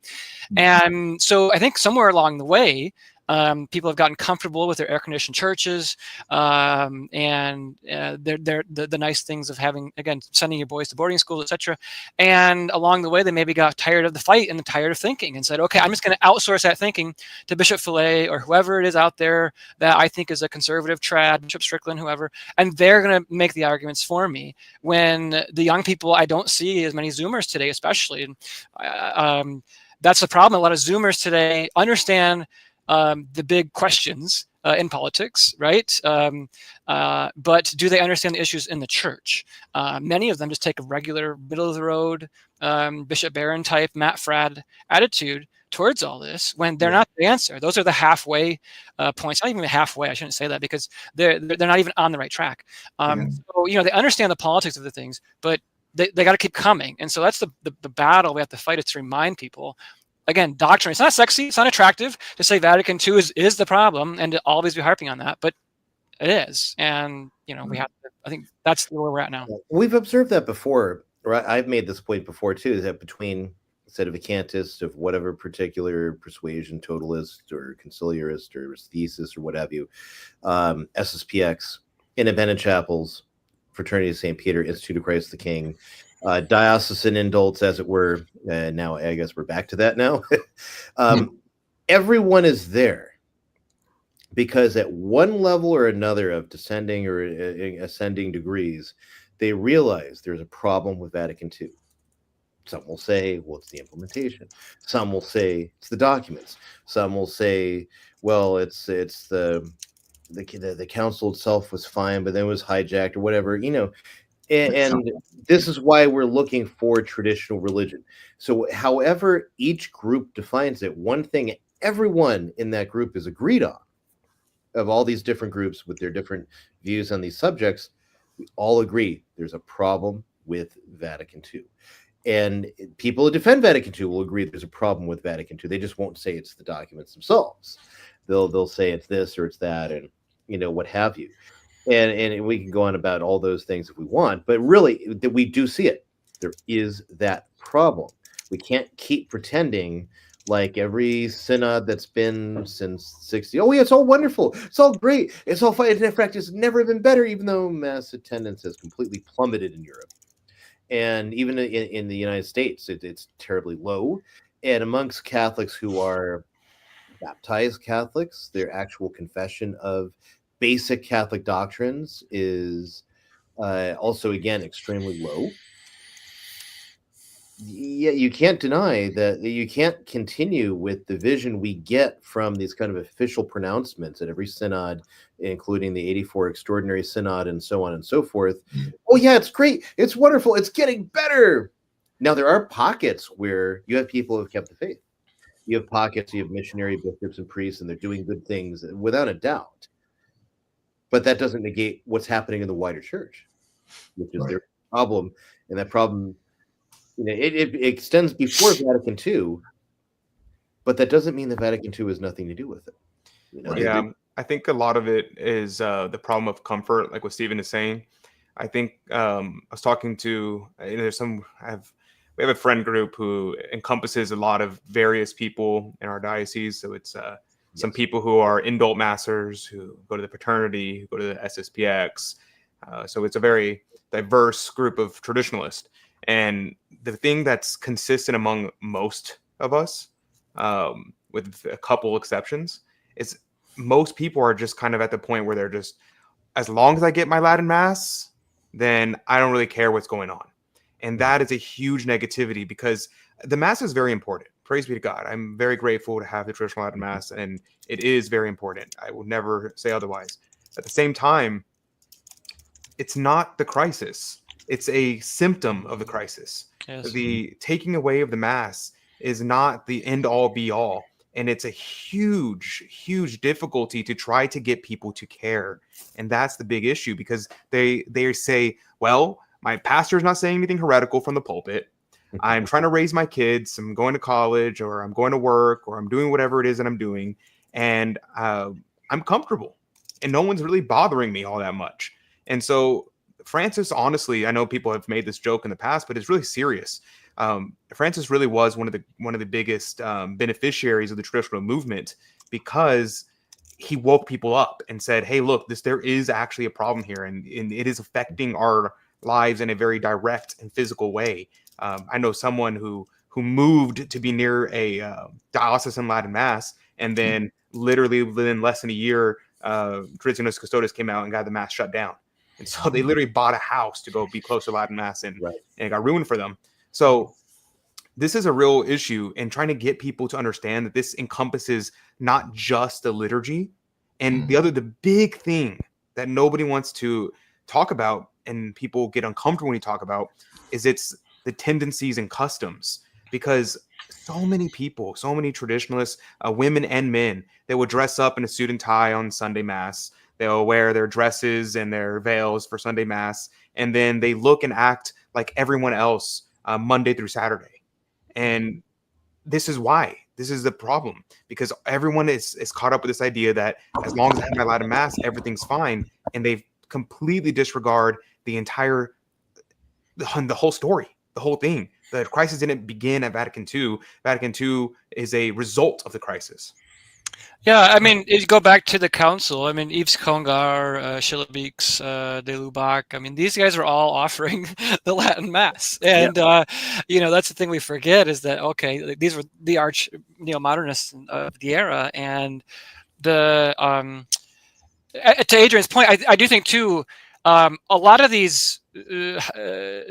And so I think somewhere along the way, people have gotten comfortable with their air-conditioned churches, and the nice things of having, again, sending your boys to boarding schools, etc. And along the way, they maybe got tired of the fight and tired of thinking, and said, "Okay, I'm just going to outsource that thinking to Bishop Fillet or whoever it is out there that I think is a conservative trad, Bishop Strickland, whoever, and they're going to make the arguments for me." When the young people, I don't see as many Zoomers today, especially. That's the problem. A lot of Zoomers today understand the big questions in politics, right? But do they understand the issues in the church? Many of them just take a regular middle-of-the-road Bishop Barron type, Matt Fradd attitude towards all this when they're not the answer. Those are the halfway points. Not even halfway. I shouldn't say that because they're not even on the right track. So they understand the politics of the things, but they got to keep coming. And so that's the battle we have to fight, is to remind people, again, doctrine. It's not sexy. It's not attractive to say Vatican II is the problem and to always be harping on that, but it is. And, we have to, I think that's where we're at now. We've observed that before, right? I've made this point before too, that between sedevacantist of whatever particular persuasion, totalist or conciliarist or thesis or what have you, SSPX, independent chapels, Fraternity of St. Peter, Institute of Christ the King, diocesan indults, as it were. Now, I guess we're back to that now. Everyone is there because at one level or another of descending or ascending degrees, they realize there's a problem with Vatican II. Some will say, well, it's the implementation. Some will say it's the documents. Some will say, well, it's the council itself was fine, but then it was hijacked or whatever, And this is why we're looking for traditional religion. So however each group defines it, one thing everyone in that group is agreed on, of all these different groups with their different views on these subjects, we all agree there's a problem with Vatican II. And people who defend Vatican II will agree there's a problem with Vatican II. They just won't say it's the documents themselves. They'll say it's this or it's that, and what have you. And we can go on about all those things if we want, but really, that we do see it. There is that problem. We can't keep pretending like every synod that's been since 60. Oh, yeah, it's all wonderful. It's all great. It's all fine. In fact, it's never been better, even though mass attendance has completely plummeted in Europe. And even in the United States, it's terribly low. And amongst Catholics who are baptized Catholics, their actual confession of basic Catholic doctrines is also, again, extremely low. Yeah, you can't deny that you can't continue with the vision we get from these kind of official pronouncements at every synod, including the 84 Extraordinary Synod and so on and so forth. Oh, yeah, it's great. It's wonderful. It's getting better. Now, there are pockets where you have people who have kept the faith. You have pockets, you have missionary bishops and priests, and they're doing good things without a doubt. But that doesn't negate what's happening in the wider church, which is their problem. And that problem, it extends before Vatican II, but that doesn't mean the Vatican II has nothing to do with it. I think a lot of it is the problem of comfort, like what Stephen is saying. I think I was talking to, we have a friend group who encompasses a lot of various people in our diocese. So it's some people who are indult massers, who go to the fraternity, who go to the SSPX. So it's a very diverse group of traditionalists. And the thing that's consistent among most of us, with a couple exceptions, is most people are just kind of at the point where they're just, as long as I get my Latin Mass, then I don't really care what's going on. And that is a huge negativity, because the Mass is very important. Praise be to God. I'm very grateful to have the traditional Latin Mass, and it is very important. I will never say otherwise. At the same time, it's not the crisis. It's a symptom of the crisis. Yes. The taking away of the Mass is not the end all be all. And it's a huge difficulty to try to get people to care. And that's the big issue, because they say, well, my pastor's not saying anything heretical from the pulpit. I'm trying to raise my kids. I'm going to college, or I'm going to work, or I'm doing whatever it is that I'm doing. And I'm comfortable, and no one's really bothering me all that much. And so Francis, honestly, I know people have made this joke in the past, but it's really serious. Francis really was one of the biggest beneficiaries of the traditional movement, because he woke people up and said, hey, look, there is actually a problem here, and it is affecting our lives in a very direct and physical way. I know someone who moved to be near a diocesan Latin Mass, and then literally within less than a year, Traditionis Custodes came out and got the Mass shut down. And so they literally bought a house to go be close to Latin Mass, and it got ruined for them. So this is a real issue, and trying to get people to understand that this encompasses not just the liturgy. And the big thing that nobody wants to talk about, and people get uncomfortable when you talk about, is it's the tendencies and customs. Because so many people, so many traditionalists, women and men, they will dress up in a suit and tie on Sunday Mass. They'll wear their dresses and their veils for Sunday Mass, and then they look and act like everyone else Monday through Saturday. And this is why. This is the problem, because everyone is caught up with this idea that as long as I have my Latin Mass, everything's fine, and they completely disregard the whole story, the whole thing. The crisis didn't begin at Vatican II. Vatican II is a result of the crisis. Yeah, I mean, if you go back to the council, I mean, Yves Congar, Schillebeeckx, de Lubac, I mean, these guys are all offering the Latin Mass. And, that's the thing we forget, is that, okay, these were the arch neo-modernists of the era. And to Adrian's point, I do think, too, a lot of these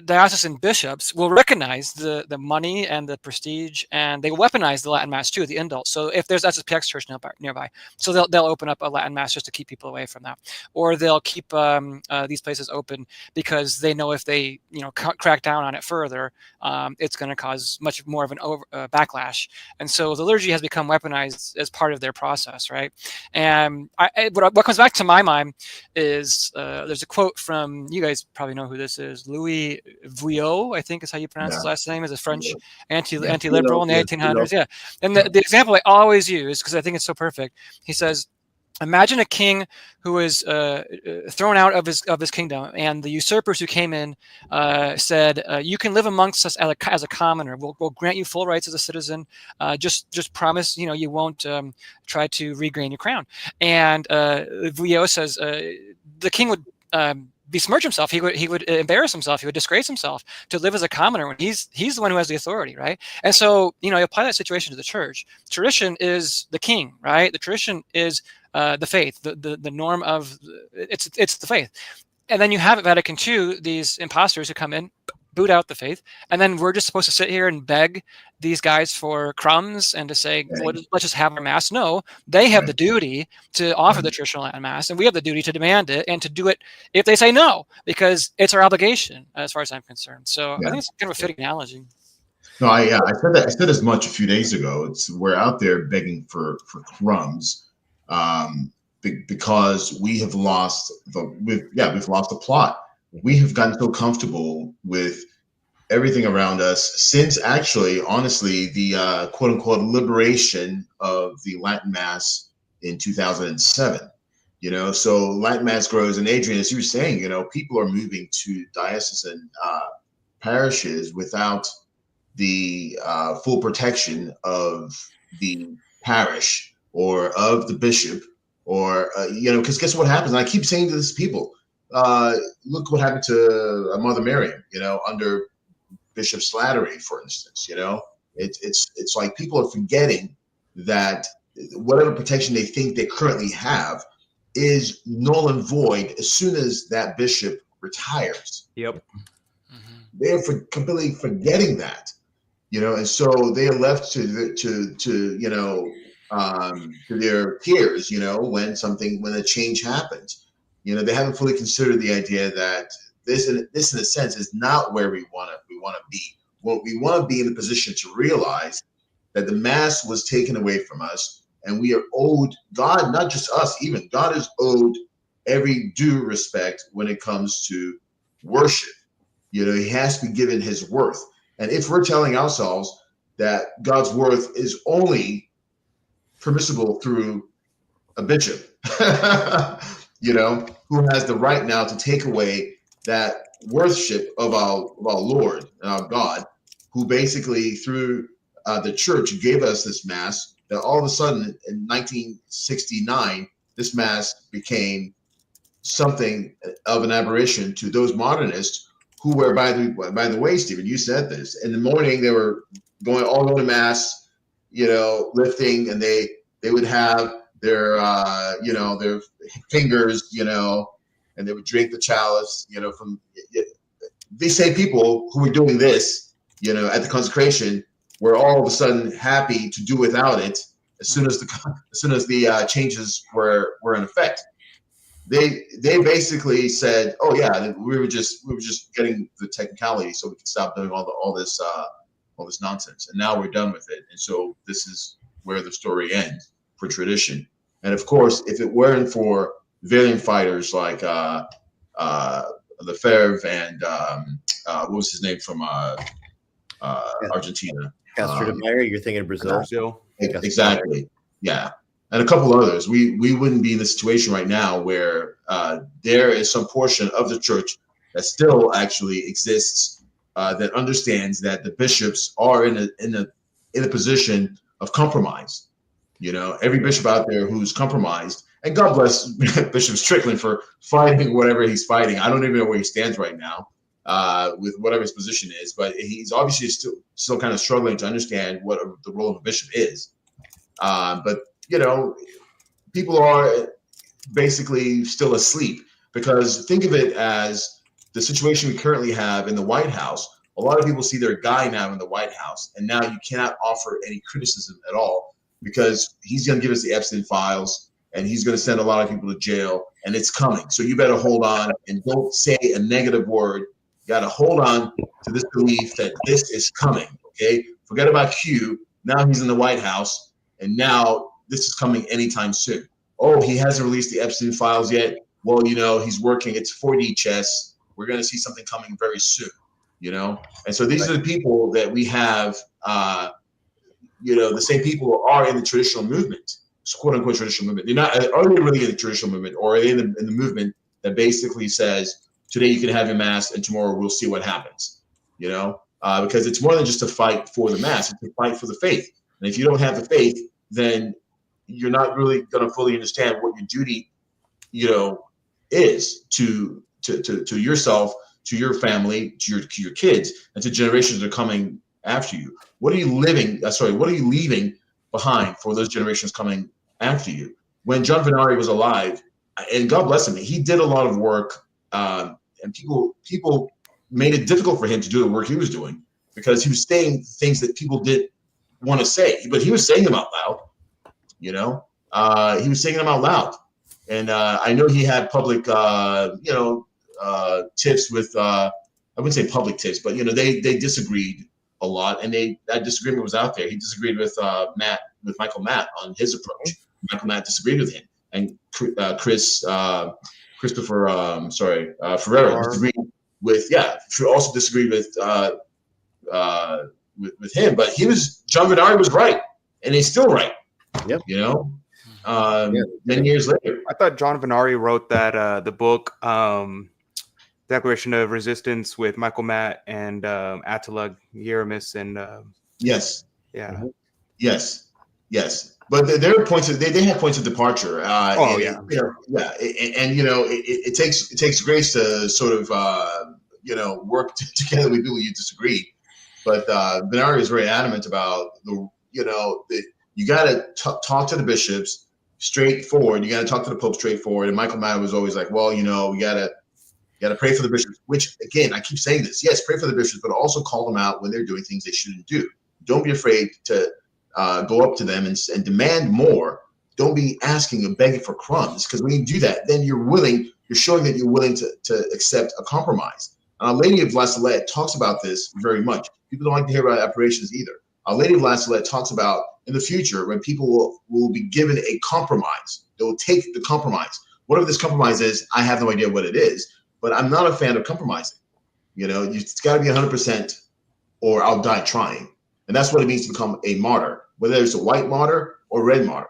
diocesan bishops will recognize the money and the prestige, and they weaponize the Latin Mass too, the indult. So if that's a PX church nearby, so they'll open up a Latin Mass just to keep people away from that, or they'll keep these places open because they know if they crack down on it further, it's going to cause much more of an backlash. And so the liturgy has become weaponized as part of their process, right? And what comes back to my mind is there's a quote from, you guys probably know who this is, Louis Vuillot, I think is how you pronounce his last name, is a French anti-liberal in the 1800s. Yeah. And the example I always use, because I think it's so perfect, he says, imagine a king who is thrown out of his kingdom, and the usurpers who came in said, "You can live amongst us as a commoner. We'll grant you full rights as a citizen. Just promise, you won't try to regain your crown." And Vuillot says the king would besmirch himself. He would embarrass himself. He would disgrace himself to live as a commoner when he's the one who has the authority, right? And so you apply that situation to the church. Tradition is the king, right? The tradition is the faith, the norm of it's the faith. And then you have at Vatican II these imposters who come in, boot out the faith, and then we're just supposed to sit here and beg these guys for crumbs and to say, well, let's just have our Mass. No, they have the duty to offer the traditional Latin Mass, and we have the duty to demand it and to do it if they say no, because it's our obligation as far as I'm concerned. So I think it's kind of a fitting analogy. No, I said that. I said as much a few days ago. We're out there begging for crumbs, because we have lost we've lost the plot. We have gotten so comfortable with everything around us since, actually, honestly, the quote unquote liberation of the Latin Mass in 2007. So Latin Mass grows, and Adrian, as you were saying, people are moving to diocesan parishes without the full protection of the parish or of the bishop, or because guess what happens? And I keep saying to these people, look what happened to Mother Mary, under Bishop Slattery, for instance. It's like people are forgetting that whatever protection they think they currently have is null and void as soon as that bishop retires. Yep. They're completely forgetting that, and so they are left to their peers, when a change happens. They haven't fully considered the idea that this in a sense is not where we want to be. Well, we want to be in the position to realize that the Mass was taken away from us, and we are owed God, not just us, even God is owed every due respect when it comes to worship. You know, he has to be given his worth. And if we're telling ourselves that God's worth is only permissible through a bishop, you know, who has the right now to take away that worship of our Lord and our God, who basically through the church gave us this Mass, that all of a sudden in 1969, this Mass became something of an aberration to those modernists who were, by the way, Stephen, you said this, in the morning they were going to Mass, you know, lifting, and they would have their you know, their fingers, you know, and they would drink the chalice, you know, from these same people who were doing this, you know, at the consecration, were all of a sudden happy to do without it as soon as the changes were in effect. They basically said, "Oh yeah, we were just getting the technicality so we could stop doing all this nonsense, and now we're done with it." And so this is where the story ends for tradition. And of course, if it weren't for valiant fighters like Lefebvre and what was his name from Argentina? Castro de Meyer, you're thinking of Brazil? Exactly. Yeah. And a couple others, we wouldn't be in the situation right now where there is some portion of the church that still actually exists that understands that the bishops are in a position of compromise. You know, every bishop out there who's compromised, and God bless Bishop Strickland for fighting whatever he's fighting. I don't even know where he stands right now with whatever his position is, but he's obviously still kind of struggling to understand what the role of a bishop is. But you know, people are basically still asleep, because think of it as the situation we currently have in the White House. A lot of people see their guy now in the White House, and now you cannot offer any criticism at all, because he's going to give us the Epstein files, and he's going to send a lot of people to jail, and it's coming. So you better hold on and don't say a negative word. You got to hold on to this belief that this is coming, okay? Forget about Q. Now he's in the White House, and now this is coming anytime soon. Oh, he hasn't released the Epstein files yet. Well, you know, he's working. It's 4D chess. We're going to see something coming very soon, you know? And so these are the people that we have, you know, the same people who are in the traditional movement, quote unquote traditional movement. They're not, are they really in the traditional movement, or are they in the movement that basically says, today you can have your Mass and tomorrow we'll see what happens, you know? Because it's more than just a fight for the Mass, it's a fight for the faith. And if you don't have the faith, then you're not really going to fully understand what your duty, you know, is to yourself, to your family, to your kids, and to generations that are coming after you. What are you living? What are you leaving behind for those generations coming after you? When John Venari was alive, and God bless him, he did a lot of work, and people made it difficult for him to do the work he was doing, because he was saying things that people didn't want to say, but he was saying them out loud. You know, he was saying them out loud, and I know he had public, you know, tips with. I wouldn't say public tips, but you know, they disagreed a lot, and that disagreement was out there. He disagreed with Michael Matt on his approach. Michael Matt disagreed with him, and Christopher Ferrera disagreed with also disagreed with him. But John Venari was right, and he's still right. Yep. You know, many years later. I thought John Venari wrote that the book Declaration of Resistance with Michael Matt and Attila Hieronymus and yes. Yeah. Mm-hmm. Yes. But there are points they have points of departure. And you know, it takes grace to sort of you know, work together with people you disagree. But Venari is very adamant about you got to talk to the bishops straightforward. You got to talk to the Pope straightforward. And Michael Matt was always like, well, you know, we got to pray for the bishops, which again, I keep saying this. Yes, pray for the bishops, but also call them out when they're doing things they shouldn't do. Don't be afraid to go up to them and demand more. Don't be asking and begging for crumbs, because when you do that, then you're showing that you're willing to accept a compromise. Lady of La Salette talks about this very much. People don't like to hear about apparitions either. Our Lady of Last Salette talks about in the future when people will be given a compromise. They will take the compromise. Whatever this compromise is, I have no idea what it is, but I'm not a fan of compromising. It's got to be 100% or I'll die trying. And that's what it means to become a martyr, whether it's a white martyr or red martyr,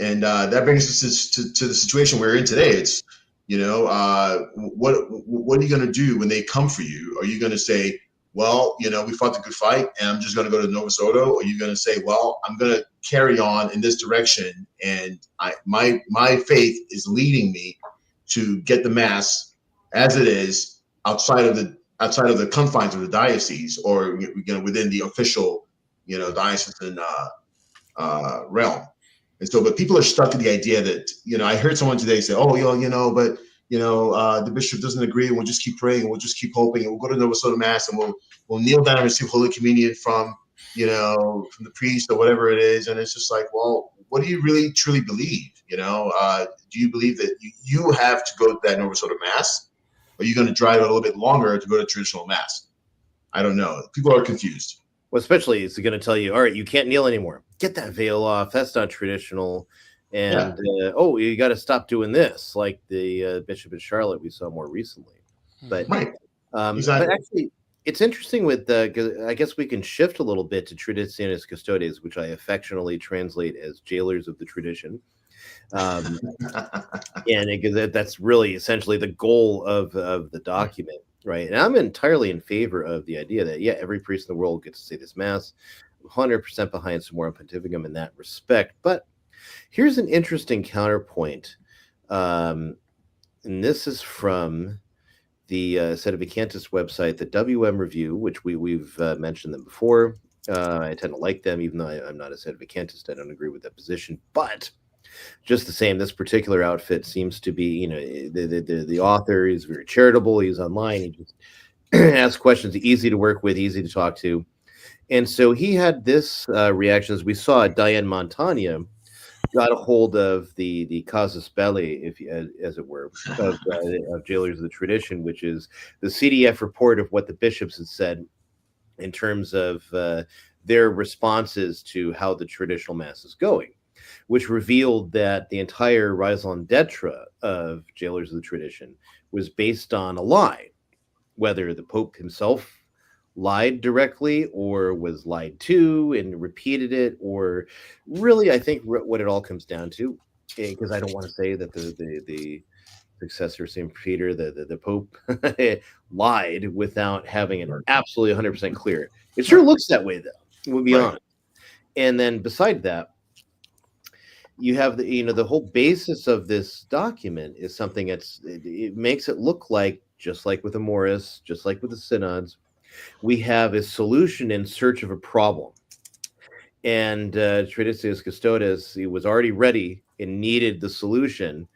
And that brings us to the situation we're in today. It's, what are you going to do when they come for you? Are you going to say, well, we fought the good fight and I'm just going to go to Nova Soto? Or are you going to say, well, I'm going to carry on in this direction and my faith is leading me to get the mass as it is outside of the confines of the diocese or within the official diocesan realm. And so, but people are stuck in the idea that I heard someone today say, "Oh, but the bishop doesn't agree, and we'll just keep praying, and we'll just keep hoping, and we'll go to Nova Soto Mass, and we'll kneel down and receive Holy Communion from the priest or whatever it is." And it's just like, well, what do you really truly believe? Do you believe that you have to go to that Nova Soto Mass? Or are you going to drive a little bit longer to go to traditional Mass? I don't know. People are confused. Well, especially it's going to tell you, all right, you can't kneel anymore. Get that veil off. That's not traditional. And, you got to stop doing this, like the Bishop of Charlotte we saw more recently. But, exactly. But actually, it's interesting with I guess we can shift a little bit to Traditionis Custodes, which I affectionately translate as jailers of the tradition. And that's really essentially the goal of the document, right? And I'm entirely in favor of the idea that every priest in the world gets to say this mass, 100% behind Summorum Pontificum in that respect. But here's an interesting counterpoint, and this is from the Sedevacantists website, the WM Review, which we've mentioned them before. I tend to like them, even though I'm not a Sedevacantist. I don't agree with that position, but just the same, this particular outfit seems to be, the author is very charitable. He's online. He just asks questions, easy to work with, easy to talk to. And so he had this reaction, as we saw. Diane Montagna got a hold of the casus belli, as it were, of Jailers of the Tradition, which is the CDF report of what the bishops had said in terms of their responses to how the traditional mass is going, which revealed that the entire raison d'etre of Jailers of the Tradition was based on a lie, whether the Pope himself lied directly or was lied to and repeated it, or really, I think what it all comes down to, because I don't want to say that the successor St. Peter, the Pope, lied without having it absolutely 100% clear. It sure looks that way, though, we'll be honest. And then beside that, you have the whole basis of this document is something it makes it look like, just like with Amoris, just like with the synods, we have a solution in search of a problem. And Traditionis Custodes, he was already ready and needed the solution.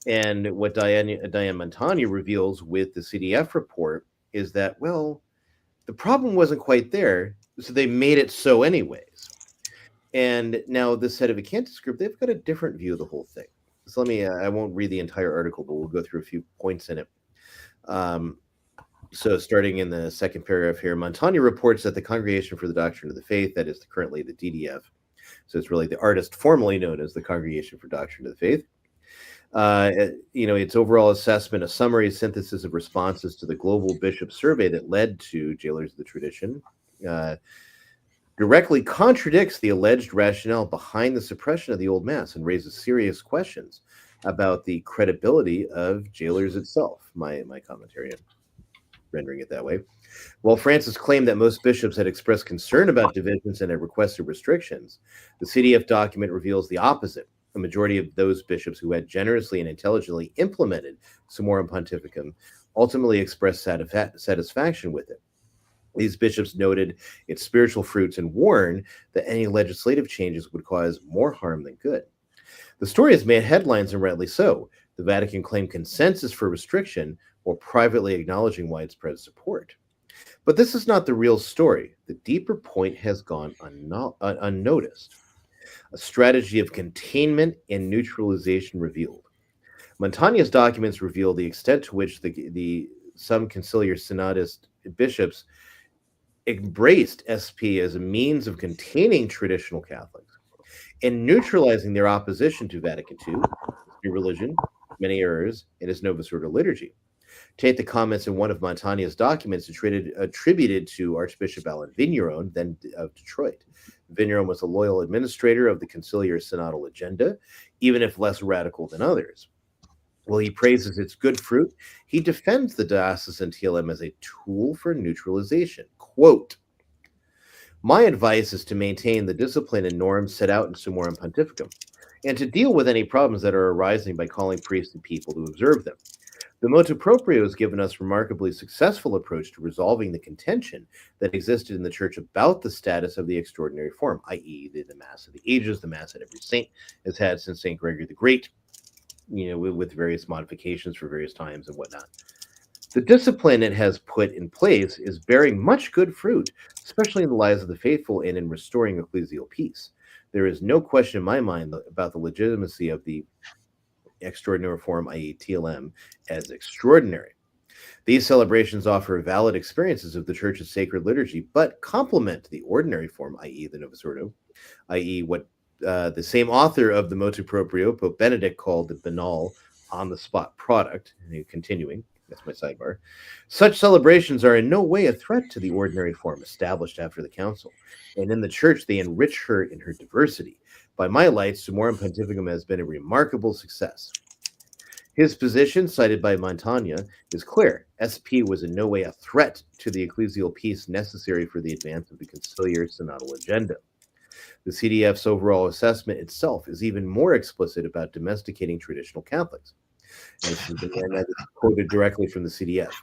And what Diane Montagna reveals with the CDF report is that, well, the problem wasn't quite there, so they made it so anyways. And now the Sedevacantist group, they've got a different view of the whole thing. So let me, I won't read the entire article, but we'll go through a few points in it. So starting in the second paragraph here, Montagna reports that the Congregation for the Doctrine of the Faith, that is currently the DDF, so it's really the artist formerly known as the Congregation for Doctrine of the Faith, its overall assessment, a summary synthesis of responses to the global bishop survey that led to Jailers of the Tradition, directly contradicts the alleged rationale behind the suppression of the Old Mass and raises serious questions about the credibility of Jailers itself. My commentary on rendering it that way. While Francis claimed that most bishops had expressed concern about divisions and had requested restrictions, the CDF document reveals the opposite. A majority of those bishops who had generously and intelligently implemented Summorum Pontificum ultimately expressed satisfaction with it. These bishops noted its spiritual fruits and warned that any legislative changes would cause more harm than good. The story has made headlines, and rightly so. The Vatican claimed consensus for restriction while privately acknowledging widespread support. But this is not the real story. The deeper point has gone unnoticed. A strategy of containment and neutralization revealed. Montagna's documents reveal the extent to which some conciliar synodist bishops embraced SP as a means of containing traditional Catholics and neutralizing their opposition to Vatican II, new religion, many errors, and its Novus Ordo liturgy. Take the comments in one of Montagne's documents attributed to Archbishop Alan Vigneron, then of Detroit. Vigneron was a loyal administrator of the conciliar synodal agenda, even if less radical than others. While he praises its good fruit, he defends the diocesan TLM as a tool for neutralization. Quote, "My advice is to maintain the discipline and norms set out in Summorum Pontificum, and to deal with any problems that are arising by calling priests and people to observe them. The motu proprio has given us remarkably successful approach to resolving the contention that existed in the Church about the status of the extraordinary form, i.e., the Mass of the Ages, the Mass that every saint has had since St. Gregory the Great, with various modifications for various times and whatnot. The discipline it has put in place is bearing much good fruit, especially in the lives of the faithful and in restoring ecclesial peace. There is no question in my mind about the legitimacy of the extraordinary form, i.e. TLM, as extraordinary. These celebrations offer valid experiences of the Church's sacred liturgy, but complement the ordinary form, i.e. the Novus Ordo, i.e. what the same author of the motu proprio, Pope Benedict, called the banal, on-the-spot product." Continuing, that's my sidebar. "Such celebrations are in no way a threat to the ordinary form established after the Council, and in the Church they enrich her in her diversity. By my lights, Summorum Pontificum has been a remarkable success." His position, cited by Montaigne, is clear. SP was in no way a threat to the ecclesial peace necessary for the advance of the conciliar synodal agenda. The CDF's overall assessment itself is even more explicit about domesticating traditional Catholics. And this is quoted directly from the CDF,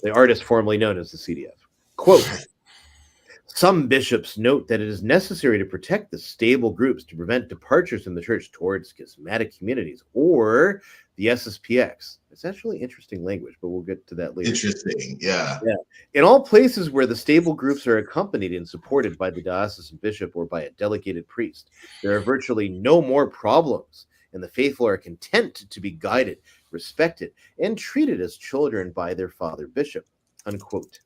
the artist formerly known as the CDF. Quote, "Some bishops note that it is necessary to protect the stable groups to prevent departures in the Church towards schismatic communities or the SSPX." It's actually interesting language, but we'll get to that later. Interesting, yeah. "In all places where the stable groups are accompanied and supported by the diocesan bishop or by a delegated priest, there are virtually no more problems, and the faithful are content to be guided, respected, and treated as children by their father bishop." Unquote.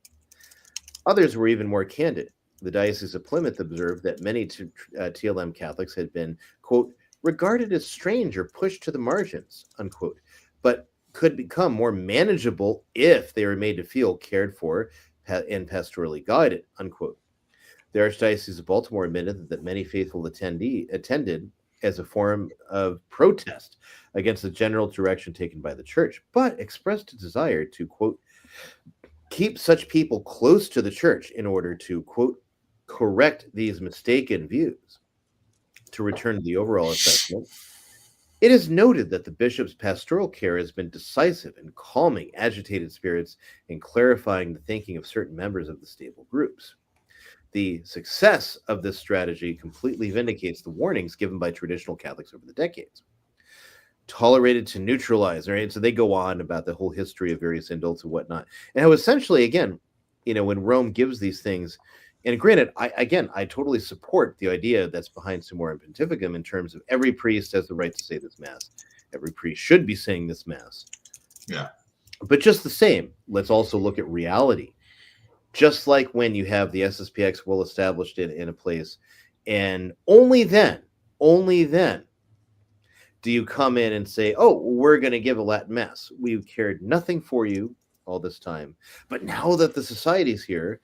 Others were even more candid. The Diocese of Plymouth observed that many TLM Catholics had been, quote, "regarded as strange or pushed to the margins," unquote, but could become more manageable if they were made to feel cared for and pastorally guided, unquote. The Archdiocese of Baltimore admitted that many faithful attended as a form of protest against the general direction taken by the Church, but expressed a desire to, quote, "keep such people close to the Church in order to, quote, correct these mistaken views." To return to the overall assessment, it is noted that the bishop's pastoral care has been decisive in calming agitated spirits and clarifying the thinking of certain members of the stable groups. The success of this strategy completely vindicates the warnings given by traditional Catholics over the decades. Tolerated to neutralize, right? So they go on about the whole history of various indults and whatnot, and how essentially, again, when Rome gives these things, and granted, I totally support the idea that's behind Summorum Pontificum in terms of every priest has the right to say this Mass. Every priest should be saying this Mass. Yeah. But just the same, let's also look at reality. Just like when you have the SSPX well established in a place, and only then do you come in and say, "Oh, we're going to give a Latin Mass. We've cared nothing for you all this time. But now that the society's here,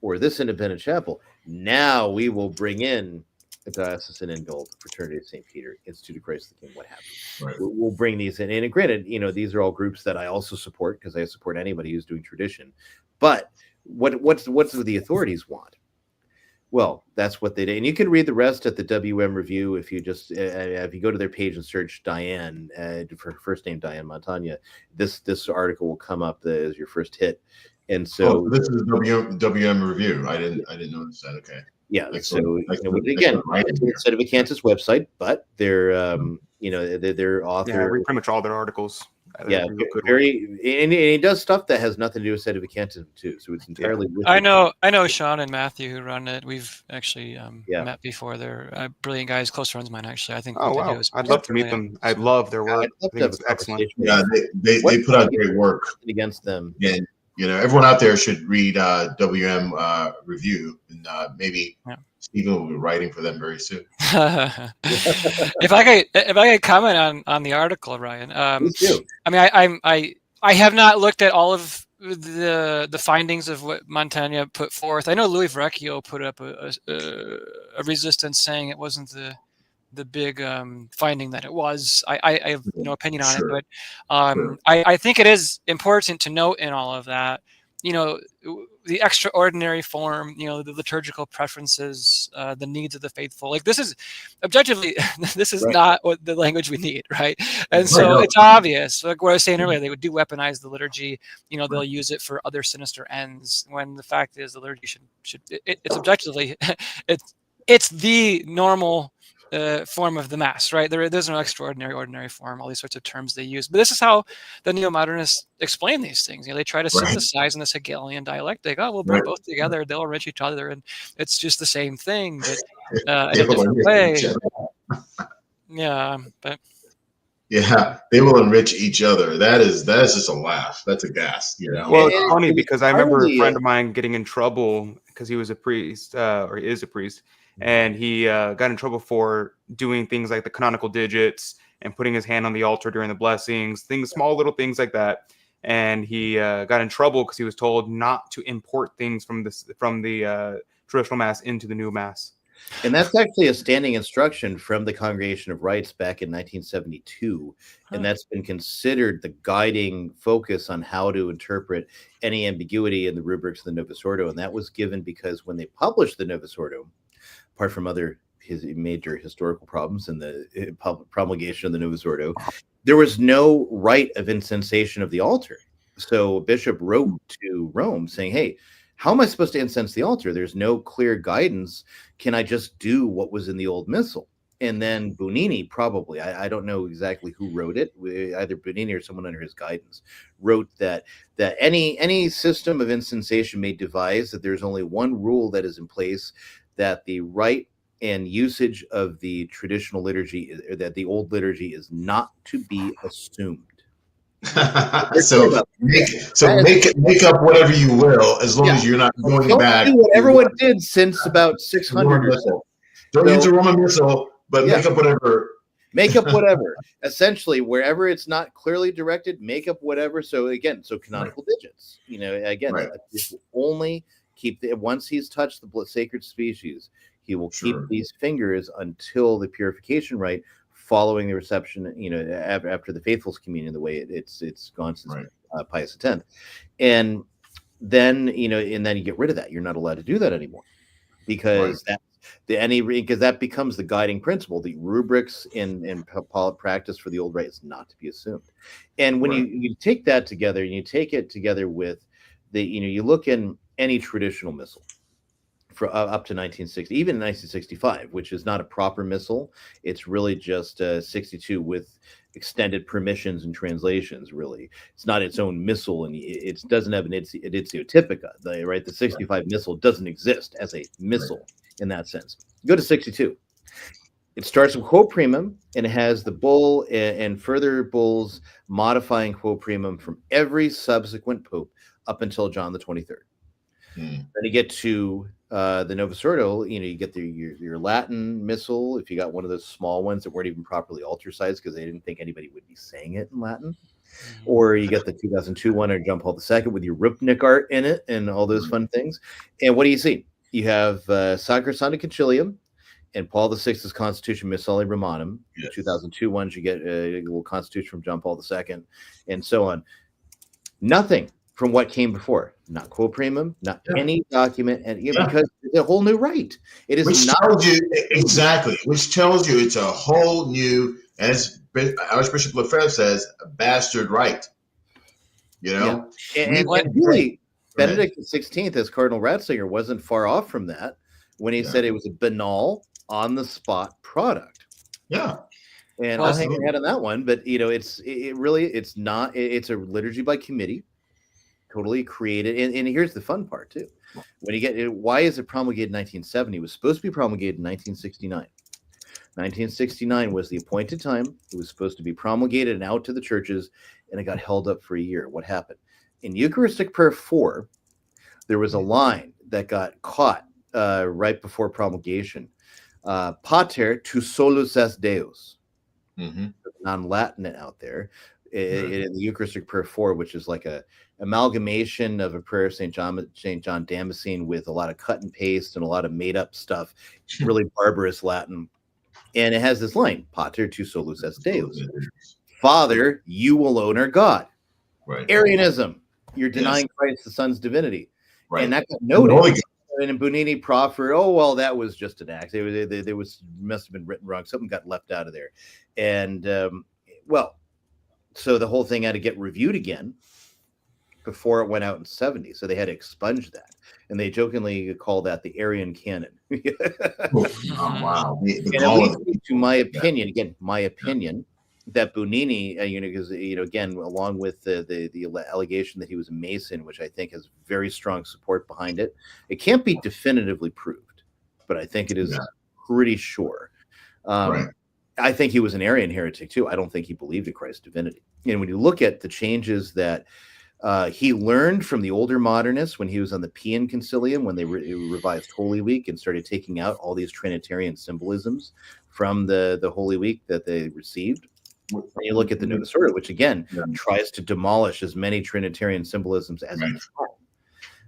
or this independent chapel, now we will bring in a diocesan indult, Fraternity of St. Peter, Institute of Christ the King, what have you." Right. We'll bring these in. And granted, these are all groups that I also support because I support anybody who's doing tradition. But what's the authorities want? Well, that's what they did. And you can read the rest at the WM Review if you just if you go to their page and search Diane for her first name, Diane Montagna. This article will come up as your first hit. And so this is WM Review. I didn't notice that. Okay. Yeah. Excellent. Again, it's Sedevacantis website, but their their author. Yeah, I read pretty much all their articles. Yeah, and he does stuff that has nothing to do with Sedevacantism too. So it's entirely. I know Sean and Matthew who run it. We've actually met before. They're brilliant guys, close friends of mine. Actually, I think. Oh wow! I'd love to meet them. I love their work. I think it's excellent. Yeah, they put out great work against them. And everyone out there should read WM Review, and maybe Stephen will be writing for them very soon. If I could comment on the article, Ryan. Please do. I mean, I have not looked at all of the findings of what Montaigne put forth. I know Louis Verrecchio put up a resistance saying it wasn't the big finding that it was. I have no opinion on it, but I think it is important to note in all of that, the extraordinary form, the liturgical preferences, the needs of the faithful. Like this is objectively, this is not what the language we need, right? And so it's obvious. Like what I was saying earlier, they would do weaponize the liturgy. They'll use it for other sinister ends. When the fact is, the liturgy should it's objectively, it's the normal form of the mass, right? There's no extraordinary, ordinary form, all these sorts of terms they use. But this is how the neo-modernists explain these things. They try to synthesize in this Hegelian dialectic. Oh, we'll bring both together. They'll enrich each other, and it's just the same thing, but in a different way. Yeah, but yeah, they will enrich each other. That is just a laugh. That's a gas. Well, it's funny because I remember a friend of mine getting in trouble because he was a priest, or he is a priest. And he got in trouble for doing things like the canonical digits and putting his hand on the altar during the blessings, small little things like that. And he got in trouble because he was told not to import things from the traditional mass into the new mass. And that's actually a standing instruction from the Congregation of Rites back in 1972. And that's been considered the guiding focus on how to interpret any ambiguity in the rubrics of the Novus Ordo. And that was given because when they published the Novus Ordo, apart from his major historical problems in the promulgation of the Novus Ordo, there was no rite of incensation of the altar. So a bishop wrote to Rome saying, hey, how am I supposed to incense the altar? There's no clear guidance. Can I just do what was in the old missal? And then Bonini, probably, I don't know exactly who wrote it, either Bonini or someone under his guidance, wrote that any system of incensation may devise that there's only one rule that is in place, that the rite and usage of the traditional liturgy, that the old liturgy is not to be assumed. so make up whatever you will, as long as you're not going back. Do what everyone did since about 600 or so. Don't use a Roman missal, but make up whatever. Make up whatever. Essentially, wherever it's not clearly directed, make up whatever. So again, canonical digits. Only keep once he's touched the sacred species, he will keep these fingers until the purification rite, following the reception, after the faithful's communion, the way it's gone since Pius X. And then, and then you get rid of that. You're not allowed to do that anymore because because that becomes the guiding principle. The rubrics in practice for the old rite is not to be assumed. And when you take that together, and you take it together with you look in any traditional missal for up to 1960, even 1965, which is not a proper missal. It's really just 62 with extended permissions and translations. Really, it's not its own missal, and it doesn't have an editio typica. The 65 missal doesn't exist as a missal in that sense. Go to 62. It starts with quo primum, and it has the bull and further bulls modifying quo primum from every subsequent pope up until John the 23rd. Then you get to the Novus Ordo. You get your Latin missal. If you got one of those small ones that weren't even properly altar sized because they didn't think anybody would be saying it in Latin, or you get the 2002 one or John Paul II with your Rupnik art in it and all those fun things. And what do you see? You have Sacrosanctum Concilium and Paul VI's Constitution Missale Romanum. The 2002 ones, you get a little constitution from John Paul II, and so on. Nothing from what came before, not quo primum, not any document, and because it's a whole new rite. It is which tells you it's a whole new, as Archbishop Lefebvre says, a bastard rite. And really, Benedict XVI, as Cardinal Ratzinger, wasn't far off from that when he said it was a banal, on-the-spot product. Yeah. And I'll hang my head on that one, but it's not. It's a liturgy by committee. Totally created, and here's the fun part too. When you get it, why is it promulgated in 1970? It was supposed to be promulgated in 1969. 1969 was the appointed time. It was supposed to be promulgated and out to the churches, and it got held up for a year. What happened? In Eucharistic Prayer 4, there was a line that got caught right before promulgation. Pater, tu solus es Deus. Non-Latin out there. In the Eucharistic Prayer 4, which is like a amalgamation of a prayer of St. John Damascene with a lot of cut and paste and a lot of made up stuff, really barbarous Latin. And it has this line, Pater, tu solus es Deus. Father, you alone are God. Right. Arianism, you're denying Christ the Son's divinity. Right. And that got noted. And Bonini proffered, oh, well, that was just an act. There must have been written wrong. Something got left out of there. And, so the whole thing had to get reviewed again before it went out in 70. So they had to expunge that. And they jokingly call that the Arian canon. Wow. And at least to my opinion, again, my opinion, that Bonini, because again, along with the allegation that he was a Mason, which I think has very strong support behind it, it can't be definitively proved, but I think it is pretty sure. Right. I think he was an Arian heretic too. I don't think he believed in Christ's divinity. And when you look at the changes that he learned from the older modernists when he was on the Pian Concilium, when they revised Holy Week and started taking out all these Trinitarian symbolisms from the Holy Week that they received. And you look at the Novus Ordo, which again tries to demolish as many Trinitarian symbolisms as it can,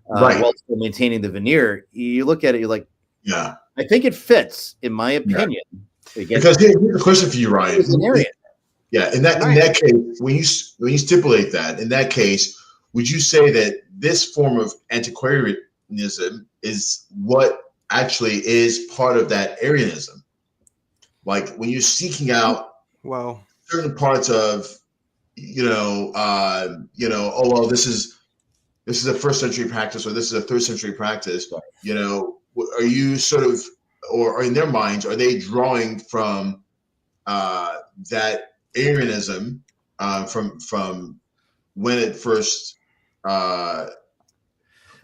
while still maintaining the veneer. You look at it, you're like, I think it fits, in my opinion. Because here's a question for you, Ryan. In that case, when you stipulate that, in that case, would you say that this form of antiquarianism is what actually is part of that Arianism? Like when you're seeking out certain parts of, oh well, this is a first century practice, or this is a third century practice. Are you sort of, or in their minds, are they drawing from that Arianism from when it first?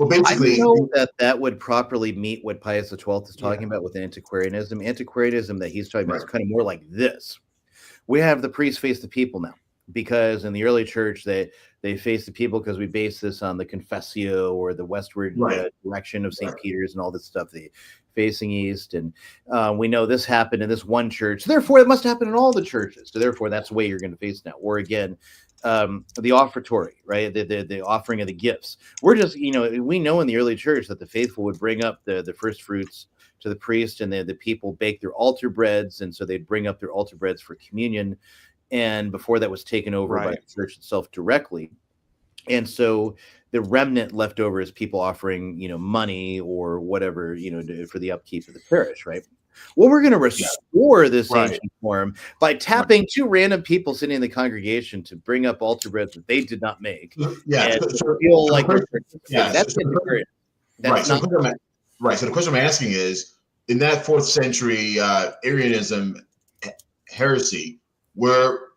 Basically, I know that would properly meet what Pius XII is talking about with antiquarianism. Antiquarianism that he's talking about is kind of more like this. We have the priests face the people now, because in the early church they face the people because we base this on the Confessio, or the westward direction of St. Peter's and all this stuff, the facing east. And we know this happened in this one church, therefore it must happen in all the churches. So therefore that's the way you're going to face now. Or again, the offertory, right? The offering of the gifts. We're just, we know in the early church that the faithful would bring up the first fruits to the priest, and the people bake their altar breads, and so they'd bring up their altar breads for communion. And before that was taken over by the church itself directly. And so the remnant left over is people offering, money or whatever, for the upkeep of the parish, right? Well, we're going to restore this ancient form by tapping two random people sitting in the congregation to bring up altar breads that they did not make. Feel like that's not right. So the question I'm asking is, in that 4th century Arianism heresy, were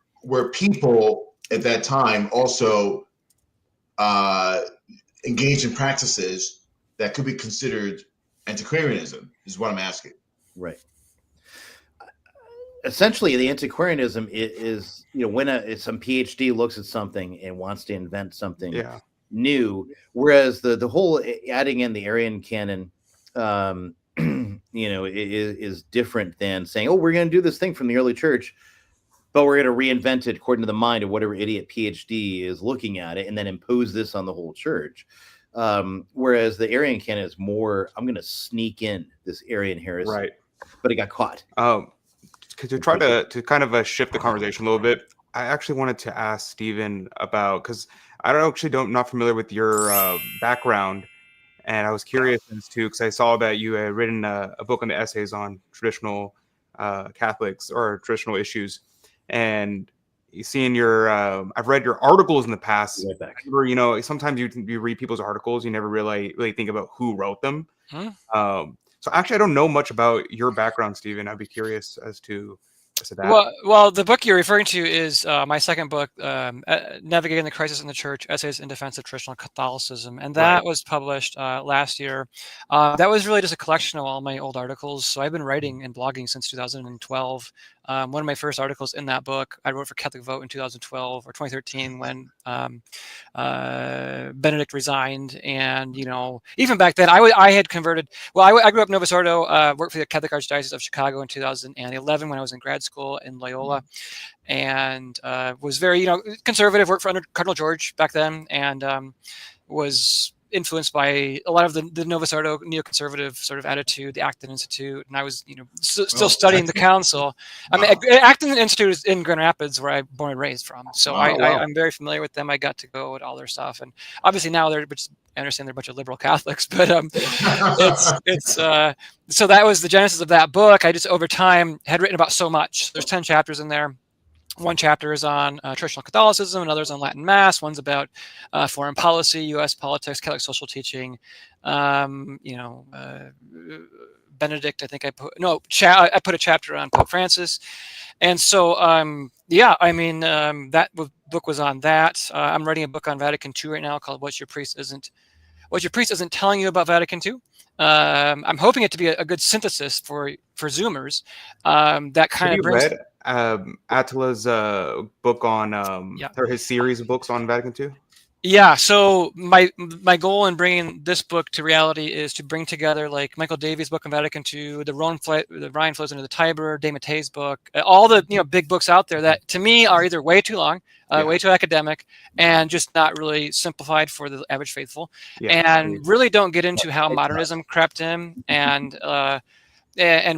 people at that time also engaged in practices that could be considered antiquarianism, is what I'm asking. Right. Essentially, the antiquarianism is when some PhD looks at something and wants to invent something new, whereas the whole adding in the Arian canon is different than saying, oh, we're going to do this thing from the early church, but we're going to reinvent it according to the mind of whatever idiot PhD is looking at it, and then impose this on the whole church. Whereas the Arian canon is more, I'm going to sneak in this Arian heresy, but it got caught. To try to kind of shift the conversation a little bit, I actually wanted to ask Stephen about, because I not familiar with your background. And I was curious as to, because I saw that you had written a book on the essays on traditional Catholics or traditional issues. And you see in your, I've read your articles in the past. Sometimes you read people's articles, you never really think about who wrote them. So actually, I don't know much about your background, Stephen. I'd be curious as to that. Well, the book you're referring to is my second book, Navigating the Crisis in the Church, Essays in Defense of Traditional Catholicism. And that was published last year. That was really just a collection of all my old articles. So I've been writing and blogging since 2012. One of my first articles in that book I wrote for Catholic Vote in 2012 or 2013 when Benedict resigned. And, even back then I had converted. Well, I grew up in Novus Ordo, worked for the Catholic Archdiocese of Chicago in 2011 when I was in grad school in Loyola, and was very, conservative, worked for under Cardinal George back then, and was influenced by a lot of the Novus Ordo neoconservative sort of attitude, the Acton Institute, and I was, still studying the council. I mean, Acton Institute is in Grand Rapids, where I'm born and raised from, so I'm very familiar with them. I got to go at all their stuff, and obviously now I understand they're a bunch of liberal Catholics, but it's so that was the genesis of that book. I just over time had written about so much. There's 10 chapters in there. One chapter is on traditional Catholicism, another's on Latin Mass. One's about foreign policy, U.S. politics, Catholic social teaching. Benedict, I think I put a chapter on Pope Francis, and so that book was on that. I'm writing a book on Vatican II right now called "What Your Priest Isn't Telling You About Vatican II." I'm hoping it to be a good synthesis for Zoomers. That kind of brings. Read Attila's book on or his series of books on Vatican II? Yeah, so my goal in bringing this book to reality is to bring together like Michael Davies' book on Vatican II, the Rhine Flows into the Tiber, De Matte's book, all the big books out there that to me are either way too long, way too academic, and just not really simplified for the average faithful, and really don't get into how modernism crept in and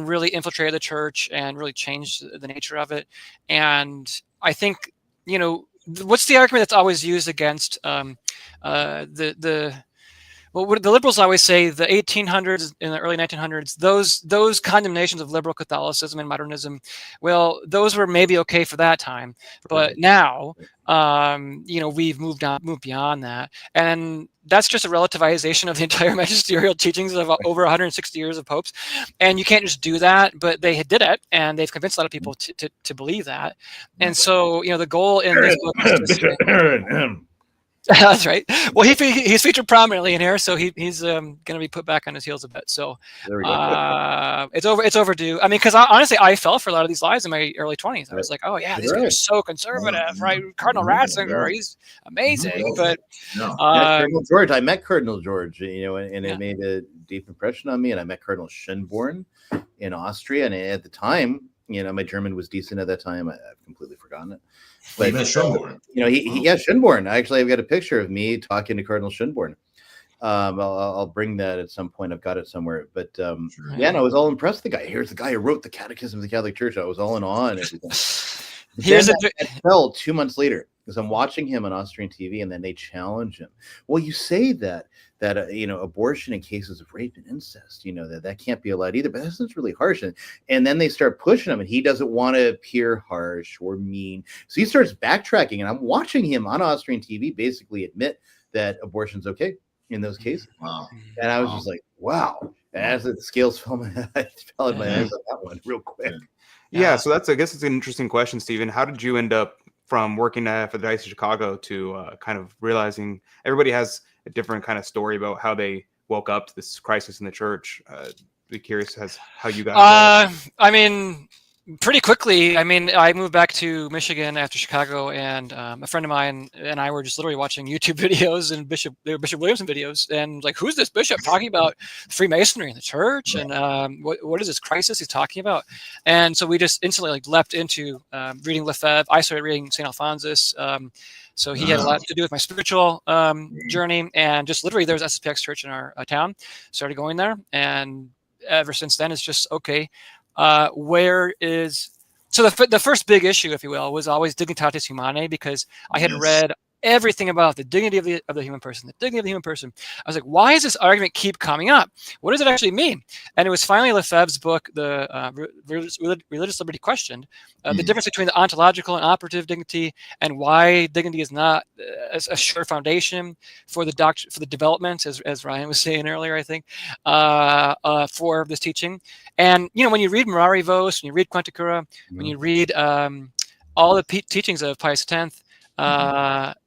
really infiltrated the church and really changed the nature of it. And I think, what's the argument that's always used against what the liberals always say, the 1800s and the early 1900s, those condemnations of liberal Catholicism and modernism, well, those were maybe okay for that time, but now, we've moved beyond that, and that's just a relativization of the entire magisterial teachings of over 160 years of popes, and you can't just do that. But they did it, and they've convinced a lot of people to believe that, and so the goal in this book is to that's right. Well, he's featured prominently in here, so he's going to be put back on his heels a bit. So it's overdue. I mean, because honestly, I fell for a lot of these lies in my early 20s. I was like, oh yeah, these guys are so conservative, right? Cardinal Ratzinger, he's amazing. But Cardinal George, I met Cardinal George, and it made a deep impression on me. And I met Cardinal Schönborn in Austria, and at the time, my German was decent at that time. I've completely forgotten it. But Schönborn. Schönborn. Actually, I've got a picture of me talking to Cardinal Schönborn. I'll bring that at some point. I've got it somewhere. But I was all impressed. Here's the guy who wrote the Catechism of the Catholic Church. I was all in awe and everything. It fell 2 months later because I'm watching him on Austrian TV, and then they challenge him. Well, you say that abortion in cases of rape and incest, that can't be allowed either, but that's really harsh. And then they start pushing him, and he doesn't want to appear harsh or mean. So he starts backtracking, and I'm watching him on Austrian TV basically admit that abortion's okay in those cases. Wow. And I was just like, wow. And as the scales fell in my eyes on that one real quick. Yeah, so I guess it's an interesting question, Stephen. How did you end up from working for the Diocese of Chicago to kind of realizing everybody has a different kind of story about how they woke up to this crisis in the church? Be curious as how you got I mean, pretty quickly. I mean, I moved back to Michigan after Chicago, and a friend of mine and I were just literally watching YouTube videos and Bishop Williamson videos, and like, who's this bishop talking about Freemasonry in the church, and what is this crisis he's talking about? And so we just instantly leapt into reading Lefebvre. I started reading St. Alphonsus. So he had a lot to do with my spiritual journey, and just literally there was SSPX church in our town. Started going there, and ever since then it's just okay. Where is the first big issue, if you will, was always Dignitatis Humanae, because I had read everything about the dignity of the human person, the dignity of the human person. I was like, why does this argument keep coming up? What does it actually mean? And it was finally Lefebvre's book, the Religious Liberty Questioned, the difference between the ontological and operative dignity, and why dignity is not a sure foundation for the development, as Ryan was saying earlier, I think, for this teaching. And when you read Mirari Vos, when you read Quanticura, when you read all the teachings of Pius X,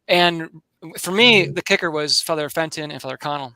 and for me, the kicker was Father Fenton and Father Connell,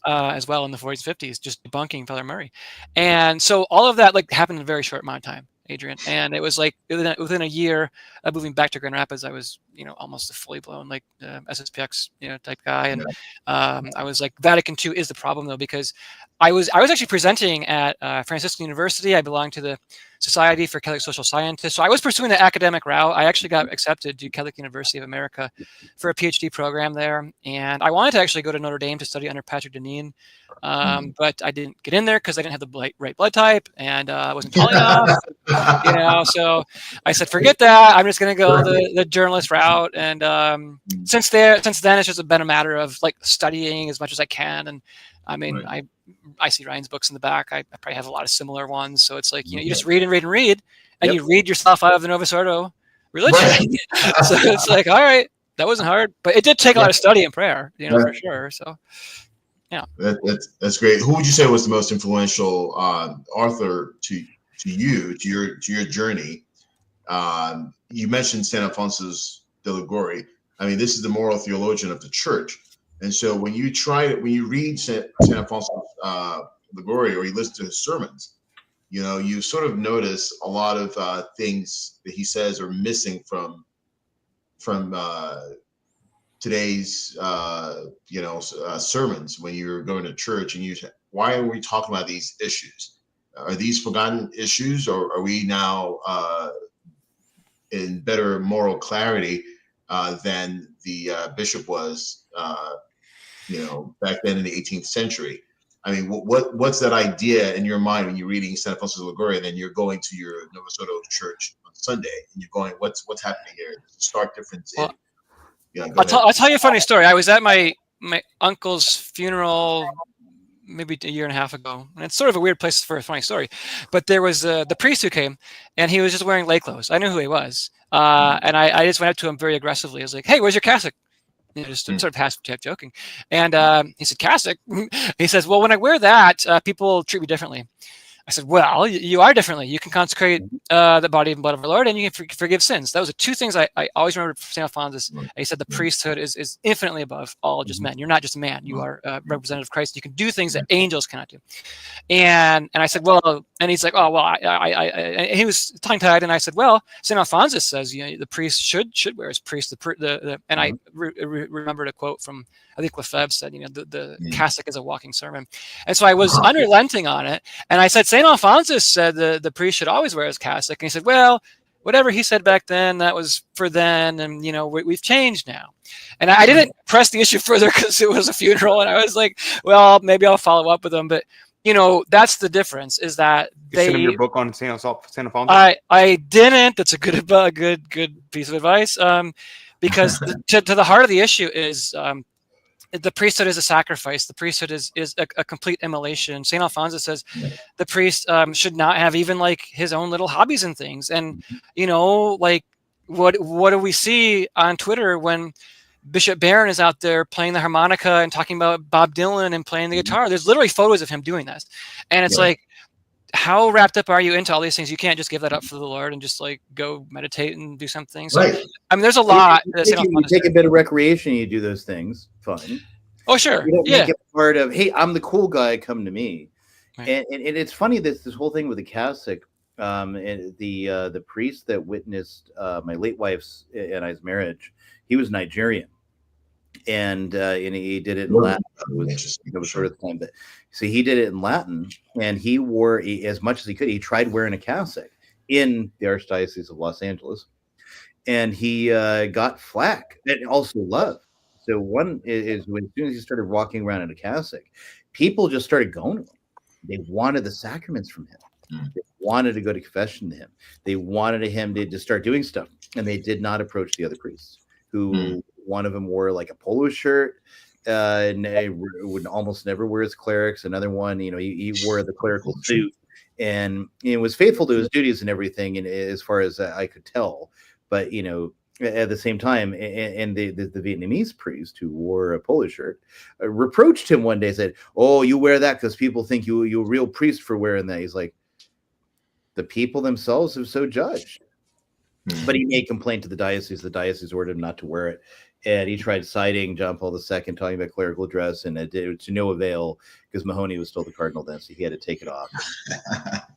as well in the 40s, 50s, just debunking Father Murray. And so all of that happened in a very short amount of time. Adrian. And it was like within a year of moving back to Grand Rapids, I was, almost a fully blown like SSPX, type guy. And I was like, Vatican II is the problem though, because I was actually presenting at Franciscan University. I belonged to the Society for Catholic Social Scientists. So I was pursuing the academic route. I actually got accepted to Catholic University of America for a PhD program there. And I wanted to actually go to Notre Dame to study under Patrick Deneen. But I didn't get in there because I didn't have the right blood type, and I wasn't tall enough, so I said, forget that. I'm just going to go the journalist route. And since then, it's just been a matter of like studying as much as I can. And I mean, I see Ryan's books in the back. I probably have a lot of similar ones. So it's like, you just read and read and read, and you read yourself out of the Novus Ordo religion. So it's like, all right, that wasn't hard, but it did take a lot of study and prayer, for sure. So. Yeah, that's great. Who would you say was the most influential author to your journey? You mentioned Saint Alphonsus de Liguori. I mean, this is the moral theologian of the church, and so when you read Saint Alphonsus Liguori, or you listen to his sermons, you sort of notice a lot of things that he says are missing from today's sermons when you're going to church, and why are we talking about these issues? Are these forgotten issues, or are we now in better moral clarity than the bishop was back then in the 18th century? I mean, what's that idea in your mind when you're reading St. Alphonsus Liguori, and then you're going to your Novus Ordo church on Sunday, and you're going, what's happening here? There's a stark difference in. I'll tell you a funny story. I was at my uncle's funeral maybe a year and a half ago, and it's sort of a weird place for a funny story. But there was the priest who came, and he was just wearing lay clothes. I knew who he was, and I just went up to him very aggressively. I was like, "Hey, where's your cassock?" Just sort of half joking, and he said, "Cassock." He says, "Well, when I wear that, people treat me differently." I said, well, you are differently. You can consecrate the body and blood of our Lord, and you can forgive sins. That was the two things I always remember from St. Alphonsus. And he said the priesthood is infinitely above all just men. You're not just a man. You are a representative of Christ. You can do things that angels cannot do. And I said, well, and he's like, oh, well, and he was tongue-tied. And I said, well, St. Alphonsus says, the priest should wear his priest. And I remembered a quote from, I think Lefebvre said, the cassock is a walking sermon. And so I was unrelenting on it. And I said, St. Alphonsus said the priest should always wear his cassock. And he said, well, whatever he said back then, that was for then. And, we've changed now. And I didn't press the issue further because it was a funeral. And I was like, well, maybe I'll follow up with them. But, that's the difference, is that they sent him your book on St. Alphonsus. I didn't. That's a good piece of advice. Because to the heart of the issue is, the priesthood is a sacrifice. The priesthood is a complete immolation. St. Alphonsus says the priest should not have even like his own little hobbies and things. And, like what do we see on Twitter when Bishop Barron is out there playing the harmonica and talking about Bob Dylan and playing the guitar? There's literally photos of him doing this. And it's like, how wrapped up are you into all these things? You can't just give that up for the Lord and just like go meditate and do something. So, I mean, there's a lot. You take a bit of recreation, you do those things. Fine. Oh, sure. You don't make it part of, hey, I'm the cool guy, come to me. Right. And it's funny, this whole thing with the cassock, and the priest that witnessed my late wife's and I's marriage, he was Nigerian. And he did it in Latin. It was sort of the time, but so he did it in Latin, and he wore as much as he could. He tried wearing a cassock in the Archdiocese of Los Angeles, and he got flack and also love. So one is when as soon as he started walking around in a cassock, people just started going to him. They wanted the sacraments from him. They wanted to go to confession to him. They wanted him to start doing stuff, and they did not approach the other priests who. One of them wore like a polo shirt, and would almost never wear his clerics. Another one, he wore the clerical suit, and was faithful to his duties and everything. And as far as I could tell, but at the same time, and the Vietnamese priest who wore a polo shirt reproached him one day, said, "Oh, you wear that because people think you're a real priest for wearing that." He's like, the people themselves have so judged. But he made complaint to the diocese. The diocese ordered him not to wear it. and he tried citing John Paul II, talking about clerical dress, and it did to no avail because Mahoney was still the cardinal then, so he had to take it off.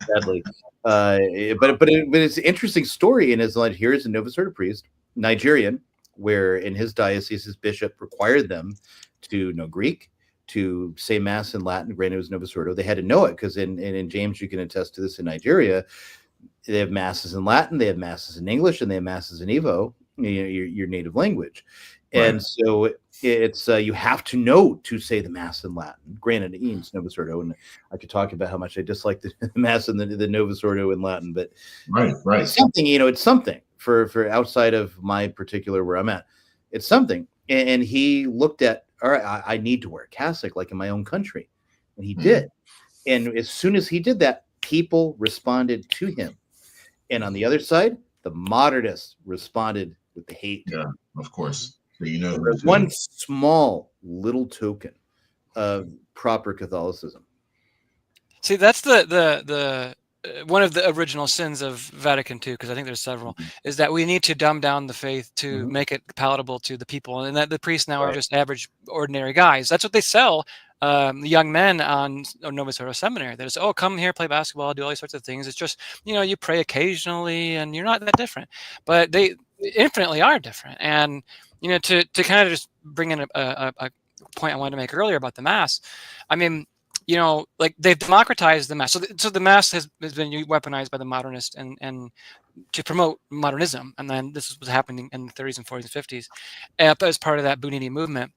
Sadly, but it's an interesting story. In his life, here's a Novus Ordo priest, Nigerian, where in his diocese, his bishop required them to know Greek, to say mass in Latin. Granted, it was Novus Ordo. They had to know it because in James, you can attest to this in Nigeria. They have masses in Latin, they have masses in English, and they have masses in Evo, your native language. And Right. so it's you have to know to say the mass in Latin. Granted, Ian's Novus Ordo, and I could talk about how much I dislike the mass in the Novus Ordo in Latin, but Right. it's something, it's something for outside of my particular where I'm at. It's something. And he looked at, all right, I need to wear a cassock like in my own country. And he did. And as soon as he did that, people responded to him. And on the other side, the modernists responded with the hate. Yeah, of course. So There's one small little token of proper Catholicism. See, that's the one of the original sins of Vatican II, because I think there's several, is that we need to dumb down the faith to make it palatable to the people, and that the priests now are just average, ordinary guys. That's what they sell the young men on Novus Ordo Seminary. They just, oh, come here, play basketball, do all these sorts of things. It's just, you pray occasionally, and you're not that different. But they infinitely are different. And to kind of just bring in a point I wanted to make earlier about the Mass, I mean, like they've democratized the Mass. So the Mass has been weaponized by the modernists and to promote modernism. And then this was happening in the 30s and 40s and 50s as part of that Bunini movement.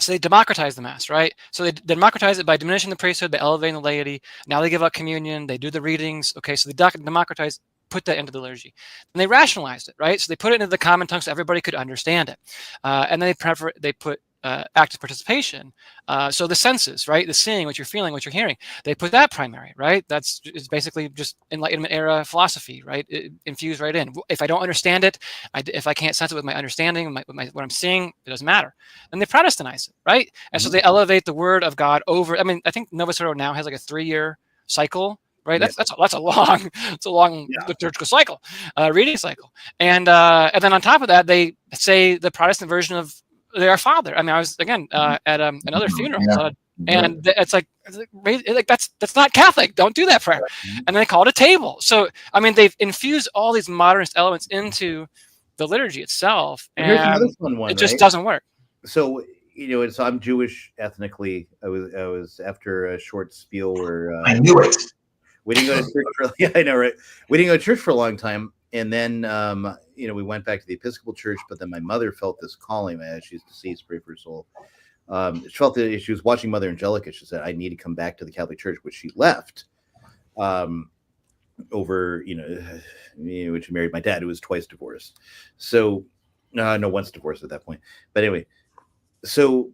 So they democratize the Mass, right? So they democratize it by diminishing the priesthood, by elevating the laity. Now they give out communion, they do the readings. Okay, so they democratize, put that into the liturgy. And they rationalized it, right? So they put it into the common tongue so everybody could understand it. And then they put active participation. So the senses, right? The seeing, what you're feeling, what you're hearing, they put that primary, right? It's basically just Enlightenment era philosophy, right? It infused right in. If I don't understand it, if I can't sense it with my understanding, what I'm seeing, it doesn't matter. And they Protestantize it, right? And so they elevate the word of God over. I mean, I think Novus Ordo now has like a 3-year cycle, right? Yeah. That's a long, liturgical cycle, reading cycle. And then on top of that, they say the Protestant version of Our Father. I mean, I was again at another funeral, and it's like that's not Catholic. Don't do that prayer. And they call it a table. So I mean, they've infused all these modernist elements into the liturgy itself, and it just doesn't work. So I'm Jewish ethnically. I was after a short spiel where I knew it. We didn't go to church for I know, right? We didn't go to church for a long time. And then, we went back to the Episcopal Church, but then my mother felt this calling. She's deceased, pray for her soul. She felt that she was watching Mother Angelica. She said, I need to come back to the Catholic Church, which she left over, which married my dad, who was twice divorced. So, no, once divorced at that point. But anyway, so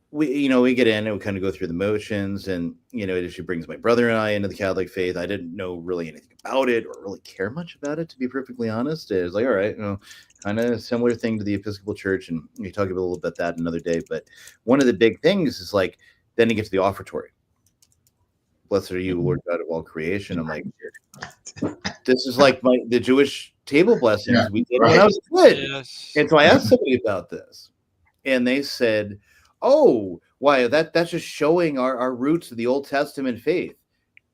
we get in and we kind of go through the motions, and she brings my brother and I into the Catholic faith. I didn't know really anything about it or really care much about it, to be perfectly honest. It was like, all right, kind of similar thing to the Episcopal Church, and we talk a little bit about that another day. But one of the big things is like, then you get to the offertory. Blessed are you, Lord God of all creation. I'm like, this is like the Jewish table blessings we did when I was a kid. Yes. And so I asked somebody about this, and they said, oh, why that's just showing our roots of the Old Testament faith.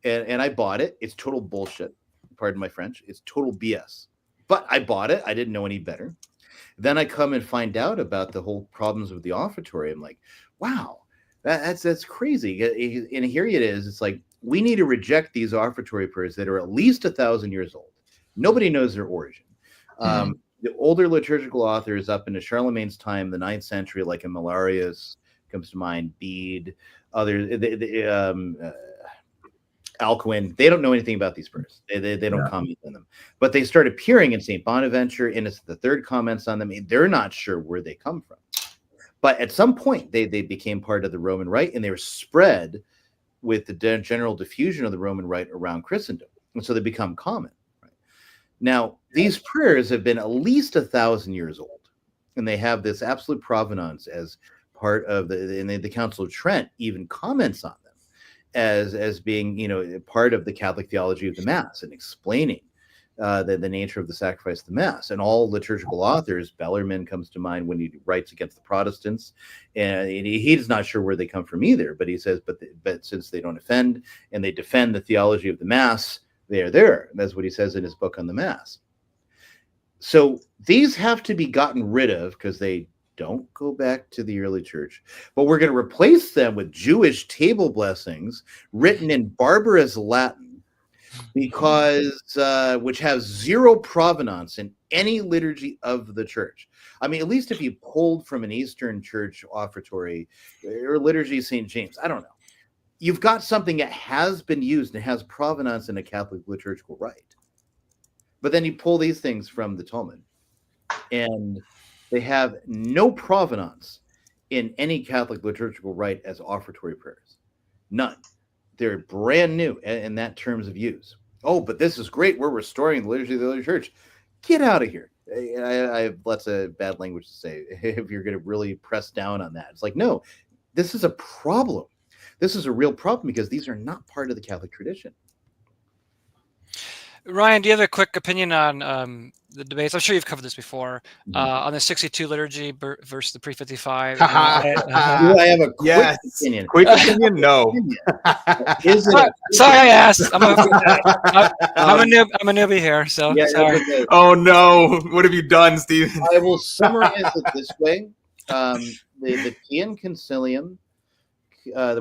And I bought it. It's total bullshit. Pardon my French. It's total BS. But I bought it. I didn't know any better. Then I come and find out about the whole problems with the offertory. I'm like, wow, that's crazy. And here it is. It's like, we need to reject these offertory prayers that are at least 1,000 years old. Nobody knows their origin. The older liturgical authors up into Charlemagne's time, the 9th century, like Malarius comes to mind, Bede, others, Alcuin, they don't know anything about these prayers. They don't comment on them. But they start appearing in St. Bonaventure, and it's the third comments on them. They're not sure where they come from. But at some point, they became part of the Roman Rite, and they were spread with the general diffusion of the Roman Rite around Christendom. And so they become common. Now, these prayers have been at least 1,000 years old, and they have this absolute provenance as part of the Council of Trent even comments on them as being, part of the Catholic theology of the Mass and explaining the nature of the sacrifice of the Mass. And all liturgical authors, Bellarmine comes to mind when he writes against the Protestants, and he's not sure where they come from either, but he says, but since they don't offend and they defend the theology of the Mass, they're there. And that's what he says in his book on the Mass. So these have to be gotten rid of because they don't go back to the early church, but we're going to replace them with Jewish table blessings written in barbarous Latin, because which has zero provenance in any liturgy of the church. I mean, at least if you pulled from an Eastern church offertory or liturgy of St. James, I don't know. You've got something that has been used and has provenance in a Catholic liturgical rite. But then you pull these things from the Talmud, and they have no provenance in any Catholic liturgical rite as offertory prayers. None. They're brand new in that terms of use. Oh, but this is great. We're restoring the liturgy of the early church. Get out of here. I have lots of bad language to say if you're going to really press down on that. It's like, no, this is a problem. This is a real problem because these are not part of the Catholic tradition. Ryan, do you have a quick opinion on the debates? I'm sure you've covered this before on the 62 liturgy versus the pre-55. Do I have a quick opinion? Quick opinion? No. Sorry, I asked. I'm a newbie here, so Yeah, sorry. Oh no! What have you done, Stephen? I will summarize it this way: the Pian Concilium,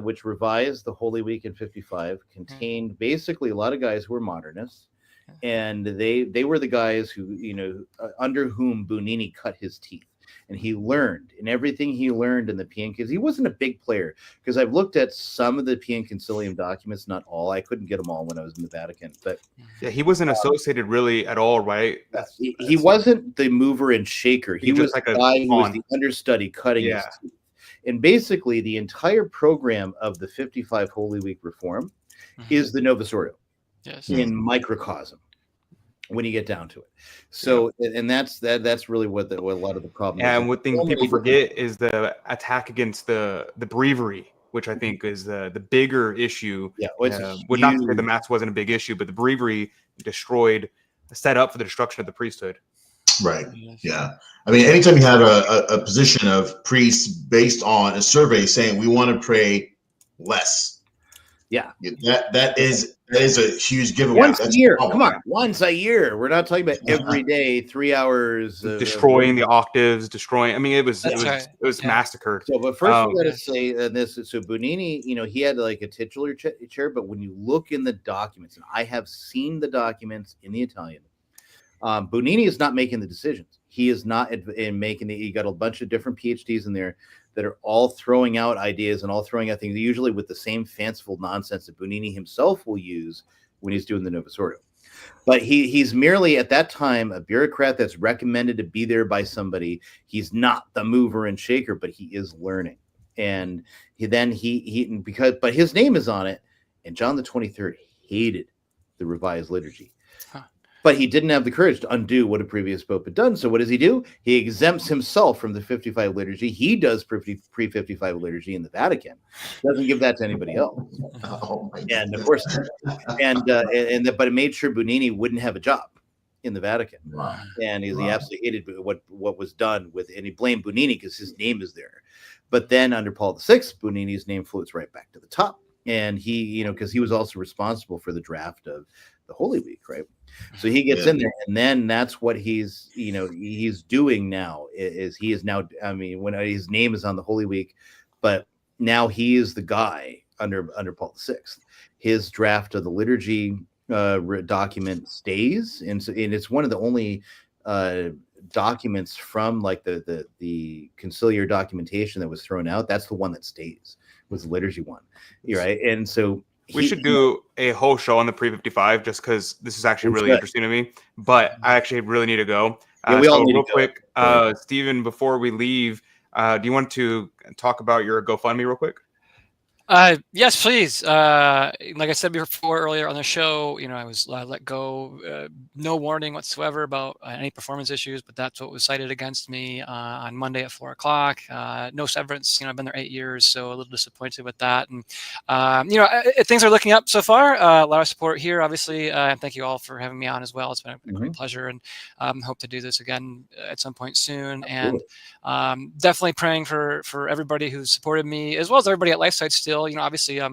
which revised the Holy Week in 55, contained basically a lot of guys who were modernists. And they were the guys who, under whom Bugnini cut his teeth. And he learned, and everything he learned in the Pian, because he wasn't a big player, because I've looked at some of the Pian Concilium documents, not all. I couldn't get them all when I was in the Vatican. But yeah, he wasn't associated really at all, right? He wasn't the mover and shaker. He was like a guy who was the understudy cutting his teeth. And basically, the entire program of the 55 Holy Week reform is the Novus Ordo. Yes. In microcosm, when you get down to it. So, and that's really what a lot of the problem. And what thing people forget is the attack against the breviary, which I think is the bigger issue. Yeah, would not say the Mass wasn't a big issue, but the breviary set up for the destruction of the priesthood. Right. Yeah. I mean, anytime you have a position of priests based on a survey saying we want to pray less. Yeah, that is a huge giveaway. Once a year, come on, once a year. We're not talking about every day, 3 hours, destroying the octaves, destroying. I mean, it was massacred. So, but first we got to say this. So Bugnini, he had like a titular chair, but when you look in the documents, and I have seen the documents in the Italian, Bugnini is not making the decisions. He is not in making the. You got a bunch of different PhDs in there that are all throwing out ideas and all throwing out things, usually with the same fanciful nonsense that Bugnini himself will use when he's doing the Novus Ordo. But he's merely at that time a bureaucrat that's recommended to be there by somebody. He's not the mover and shaker, but he is learning. And but his name is on it, and John the 23rd hated the revised liturgy. But he didn't have the courage to undo what a previous pope had done. So what does he do? He exempts himself from the 55 liturgy. He does pre-55 liturgy in the Vatican. Doesn't give that to anybody else. And of course, but it made sure Bugnini wouldn't have a job in the Vatican. Wow. And he absolutely hated what was done with, and he blamed Bugnini because his name is there. But then under Paul VI, Bugnini's name floats right back to the top. And he, because he was also responsible for the draft of the Holy Week, right? So he gets in there, and then that's what he's doing now. He is now, I mean, when his name is on the Holy Week, but now he is the guy under Paul VI. His draft of the liturgy document stays, and it's one of the only documents from like the conciliar documentation that was thrown out. That's the one that stays, was the liturgy one, right? And so. We should do a whole show on the pre-55 just because this is actually really interesting to me. But I actually really need to go. We all need real to quick, Stephen, before we leave, do you want to talk about your GoFundMe real quick? Yes, please. Like I said before earlier on the show, I was let go, no warning whatsoever about any performance issues, but that's what was cited against me on Monday at 4 o'clock. No severance. I've been there 8 years, so a little disappointed with that. And things are looking up so far. A lot of support here, obviously, and thank you all for having me on as well. It's been a great pleasure, and hope to do this again at some point soon. Absolutely. And definitely praying for everybody who's supported me, as well as everybody at Lifesite still. Obviously, I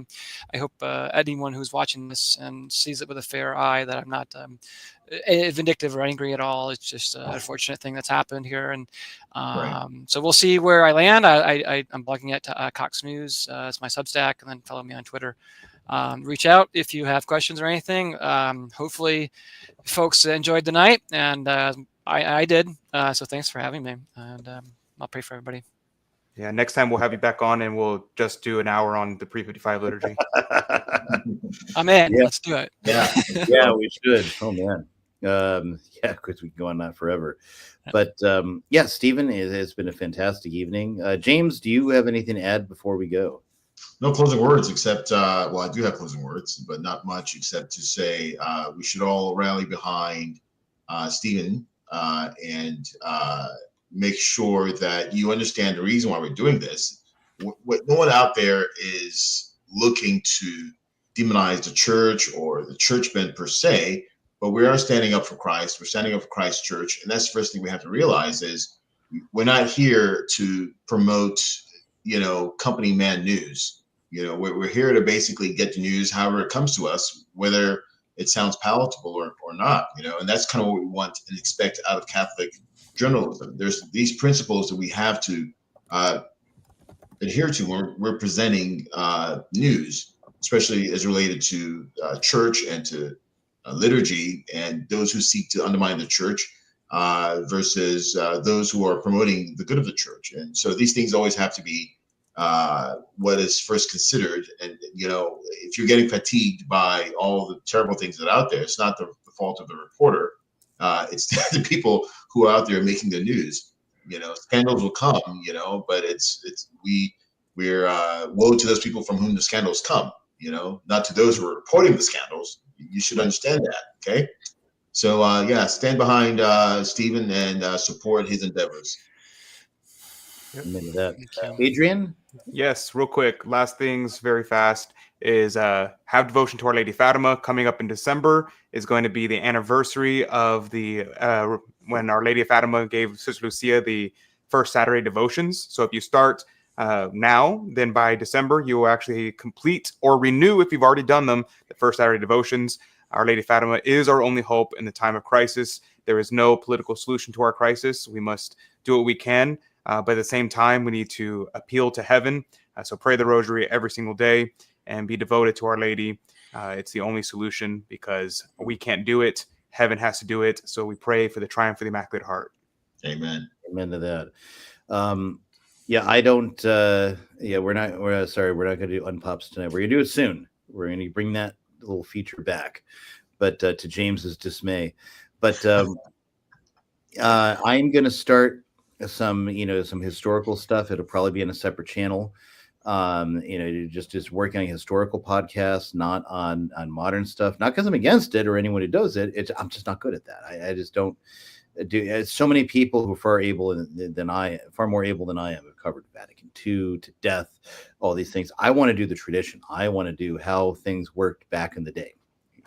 hope anyone who's watching this and sees it with a fair eye, that I'm not vindictive or angry at all. It's just an unfortunate thing that's happened here. And so we'll see where I land. I'm blogging at Cox News. It's my Substack, and then follow me on Twitter. Reach out if you have questions or anything. Hopefully folks enjoyed the night, and I did. So thanks for having me, and I'll pray for everybody. Yeah, next time we'll have you back on, and we'll just do an hour on the pre-55 liturgy. I'm in. Yeah. Let's do it. Yeah, we should. Oh man, yeah, because we can go on that forever. But yeah, Stephen, it's been a fantastic evening. James, do you have anything to add before we go? No closing words, except well, I do have closing words, but not much, except to say we should all rally behind Stephen and make sure that you understand the reason why we're doing this. No one out there is looking to demonize the church or the churchmen per se, but we are standing up for Christ. We're standing up for Christ's church, and that's the first thing we have to realize is we're not here to promote, company man news. We're here to basically get the news however it comes to us, whether it sounds palatable or not. And that's kind of what we want and expect out of Catholic journalism. There's these principles that we have to adhere to when we're presenting news, especially as related to church and to liturgy, and those who seek to undermine the church versus those who are promoting the good of the church. And so these things always have to be what is first considered. And if you're getting fatigued by all the terrible things that are out there, it's not the fault of the reporter. It's the people who are out there making the news. Scandals will come, but we're woe to those people from whom the scandals come, not to those who are reporting the scandals. You should understand that. Okay. So stand behind Stephen and support his endeavors. That. Adrian? Yes, real quick. Last things very fast is have devotion to Our Lady Fatima coming up in December. Is going to be the anniversary of the when Our Lady of Fatima gave Sister Lucia the first Saturday devotions. So if you start now, then by December you will actually complete or renew, if you've already done them, the first Saturday devotions. Our Lady Fatima is our only hope in the time of crisis. There is no political solution to our crisis. We must do what we can. But at the same time, we need to appeal to heaven. So pray the rosary every single day and be devoted to Our Lady. It's the only solution because we can't do it. Heaven has to do it. So we pray for the triumph of the Immaculate Heart. Amen. Amen to that. I don't. We're not going to do unpops tonight. We're going to do it soon. We're going to bring that little feature back, but to James's dismay. But I'm going to start some historical stuff. It'll probably be in a separate channel. Just working on historical podcasts, not on modern stuff. Not because I'm against it or anyone who does it. I'm just not good at that. I just don't do. So many people who are far more able than I am have covered Vatican II to death, all these things. I want to do the tradition. I want to do how things worked back in the day,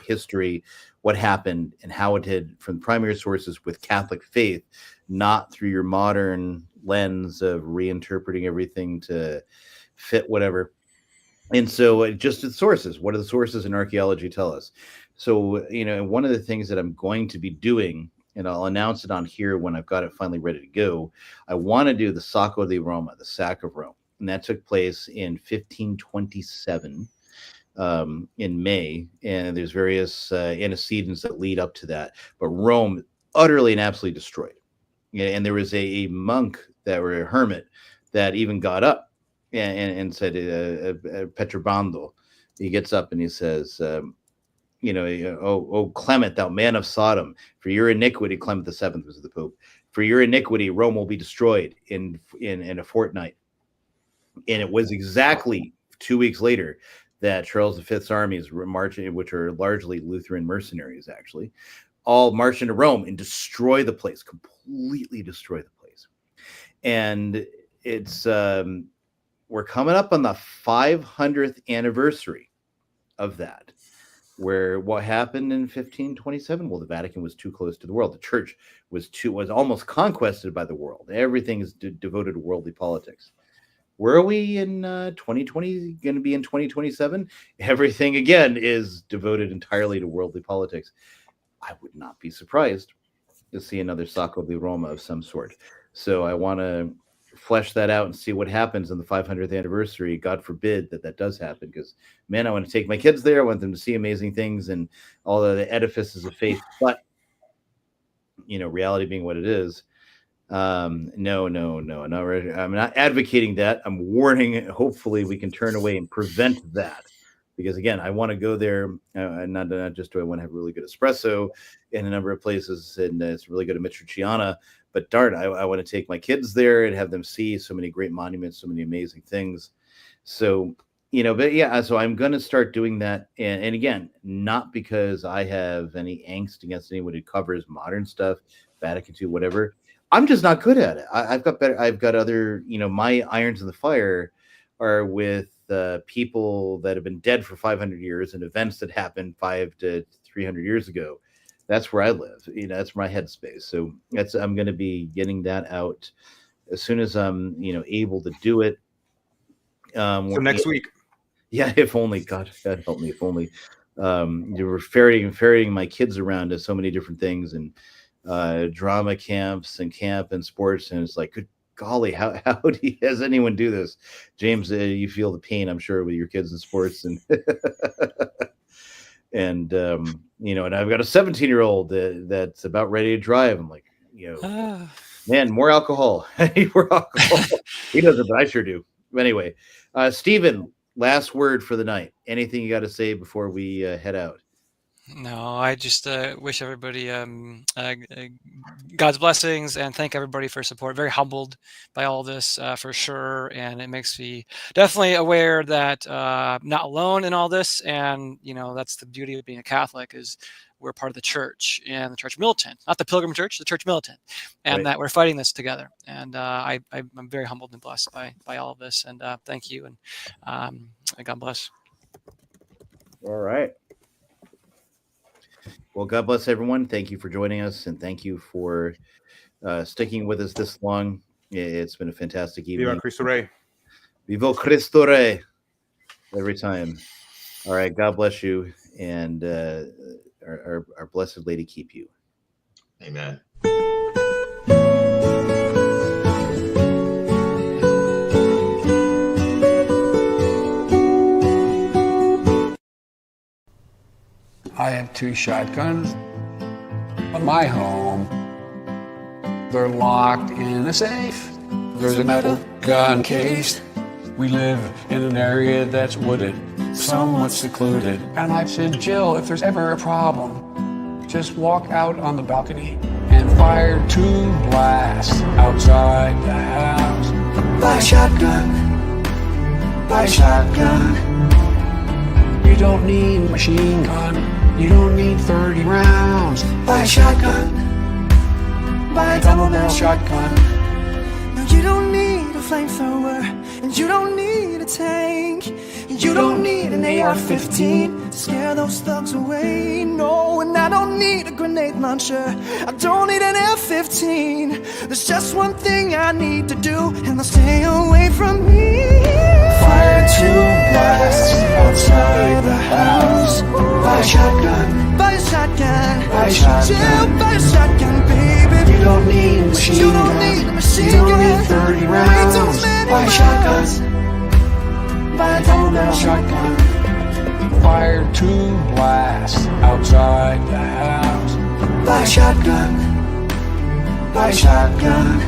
history, what happened, and how it did from primary sources with Catholic faith, not through your modern lens of reinterpreting everything to fit whatever. And so just the sources, what do the sources in archaeology tell us? So, one of the things that I'm going to be doing, and I'll announce it on here when I've got it finally ready to go, I want to do the Sacco di Roma, the sack of Rome. And that took place in 1527 in May. And there's various antecedents that lead up to that. But Rome utterly and absolutely destroyed. And there was a monk or a hermit that even got up and said, Petrobando, he gets up and he says, oh, Clement, thou man of Sodom, for your iniquity, Clement the Seventh was the Pope, for your iniquity, Rome will be destroyed in a fortnight. And it was exactly 2 weeks later that Charles V's armies were marching, which are largely Lutheran mercenaries, actually, all march into Rome and destroy the place, completely destroy the place. And it's we're coming up on the 500th anniversary of that, where what happened in 1527? Well, the Vatican was too close to the world. The church was almost conquested by the world. Everything is devoted to worldly politics. Where are we in 2020? Going to be in 2027? Everything again is devoted entirely to worldly politics. I would not be surprised to see another Sacco di Roma of some sort. So I want to flesh that out and see what happens on the 500th anniversary. God forbid that does happen, because, man, I want to take my kids there. I want them to see amazing things and all the edifices of faith. But, reality being what it is, no, I'm not advocating that. I'm warning. Hopefully we can turn away and prevent that. Because, again, I want to go there, not just do I want to have really good espresso in a number of places, and it's really good at Mitriciana, but darn, I want to take my kids there and have them see so many great monuments, so many amazing things. So, but yeah, so I'm going to start doing that. And again, not because I have any angst against anyone who covers modern stuff, Vatican II, whatever. I'm just not good at it. I've got other, my irons in the fire are with people that have been dead for 500 years and events that happened 500 to 300 years ago. That's where I live. That's my headspace. So I'm going to be getting that out as soon as I'm, able to do it. So next week. Yeah, if only. God help me. If only. You were ferrying my kids around to so many different things and drama camps and camp and sports, and it's like, good golly, how has anyone do this? James, you feel the pain, I'm sure, with your kids in sports, and and and I've got a 17-year-old that's about ready to drive. I'm like, man, more alcohol. More alcohol. He doesn't, but I sure do. Anyway, Stephen, last word for the night. Anything you got to say before we head out? No, I just wish everybody God's blessings, and thank everybody for support. Very humbled by all this, for sure, and it makes me definitely aware that I'm not alone in all this. And that's the beauty of being a Catholic, is we're part of the church, and the church militant, not the Pilgrim Church, the church militant, and Right. that we're fighting this together. And I'm very humbled and blessed by all of this. And thank you, and God bless. All right. Well, God bless everyone. Thank you for joining us, and thank you for sticking with us this long. It's been a fantastic evening. Viva Cristo Rey. Viva Cristo Rey. Every time. All right. God bless you, and our Blessed Lady keep you. Amen. I have 2 shotguns in my home. They're locked in a safe. There's a metal gun case. We live in an area that's wooded, somewhat secluded. And I've said, Jill, if there's ever a problem, just walk out on the balcony and fire 2 blasts outside the house. Buy a shotgun. Buy a shotgun. You don't need a machine gun. You don't need 30 rounds. Buy a shotgun. Buy a double-barrel shotgun. No, you don't need a flamethrower, and you don't need a tank, and you don't need an AR-15 to scare those thugs away. No, and I don't need a grenade launcher. I don't need an F-15. There's just one thing I need to do, and they'll stay away from me. Fire 2 blasts outside the house. Buy a shotgun. Buy a shotgun. Buy a shotgun. Jill, buy a shotgun, baby. You don't need a machine gun. You don't need a machine You don't gun. need 30 rounds. Buy a shotgun. Buy a double-barrel shotgun. Fire 2 blasts outside the house. Buy a shotgun. Buy a shotgun.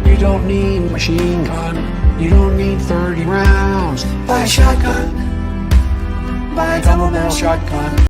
You don't need a machine gun. You don't need 30 rounds. Buy a shotgun. Buy a double-barrel shotgun.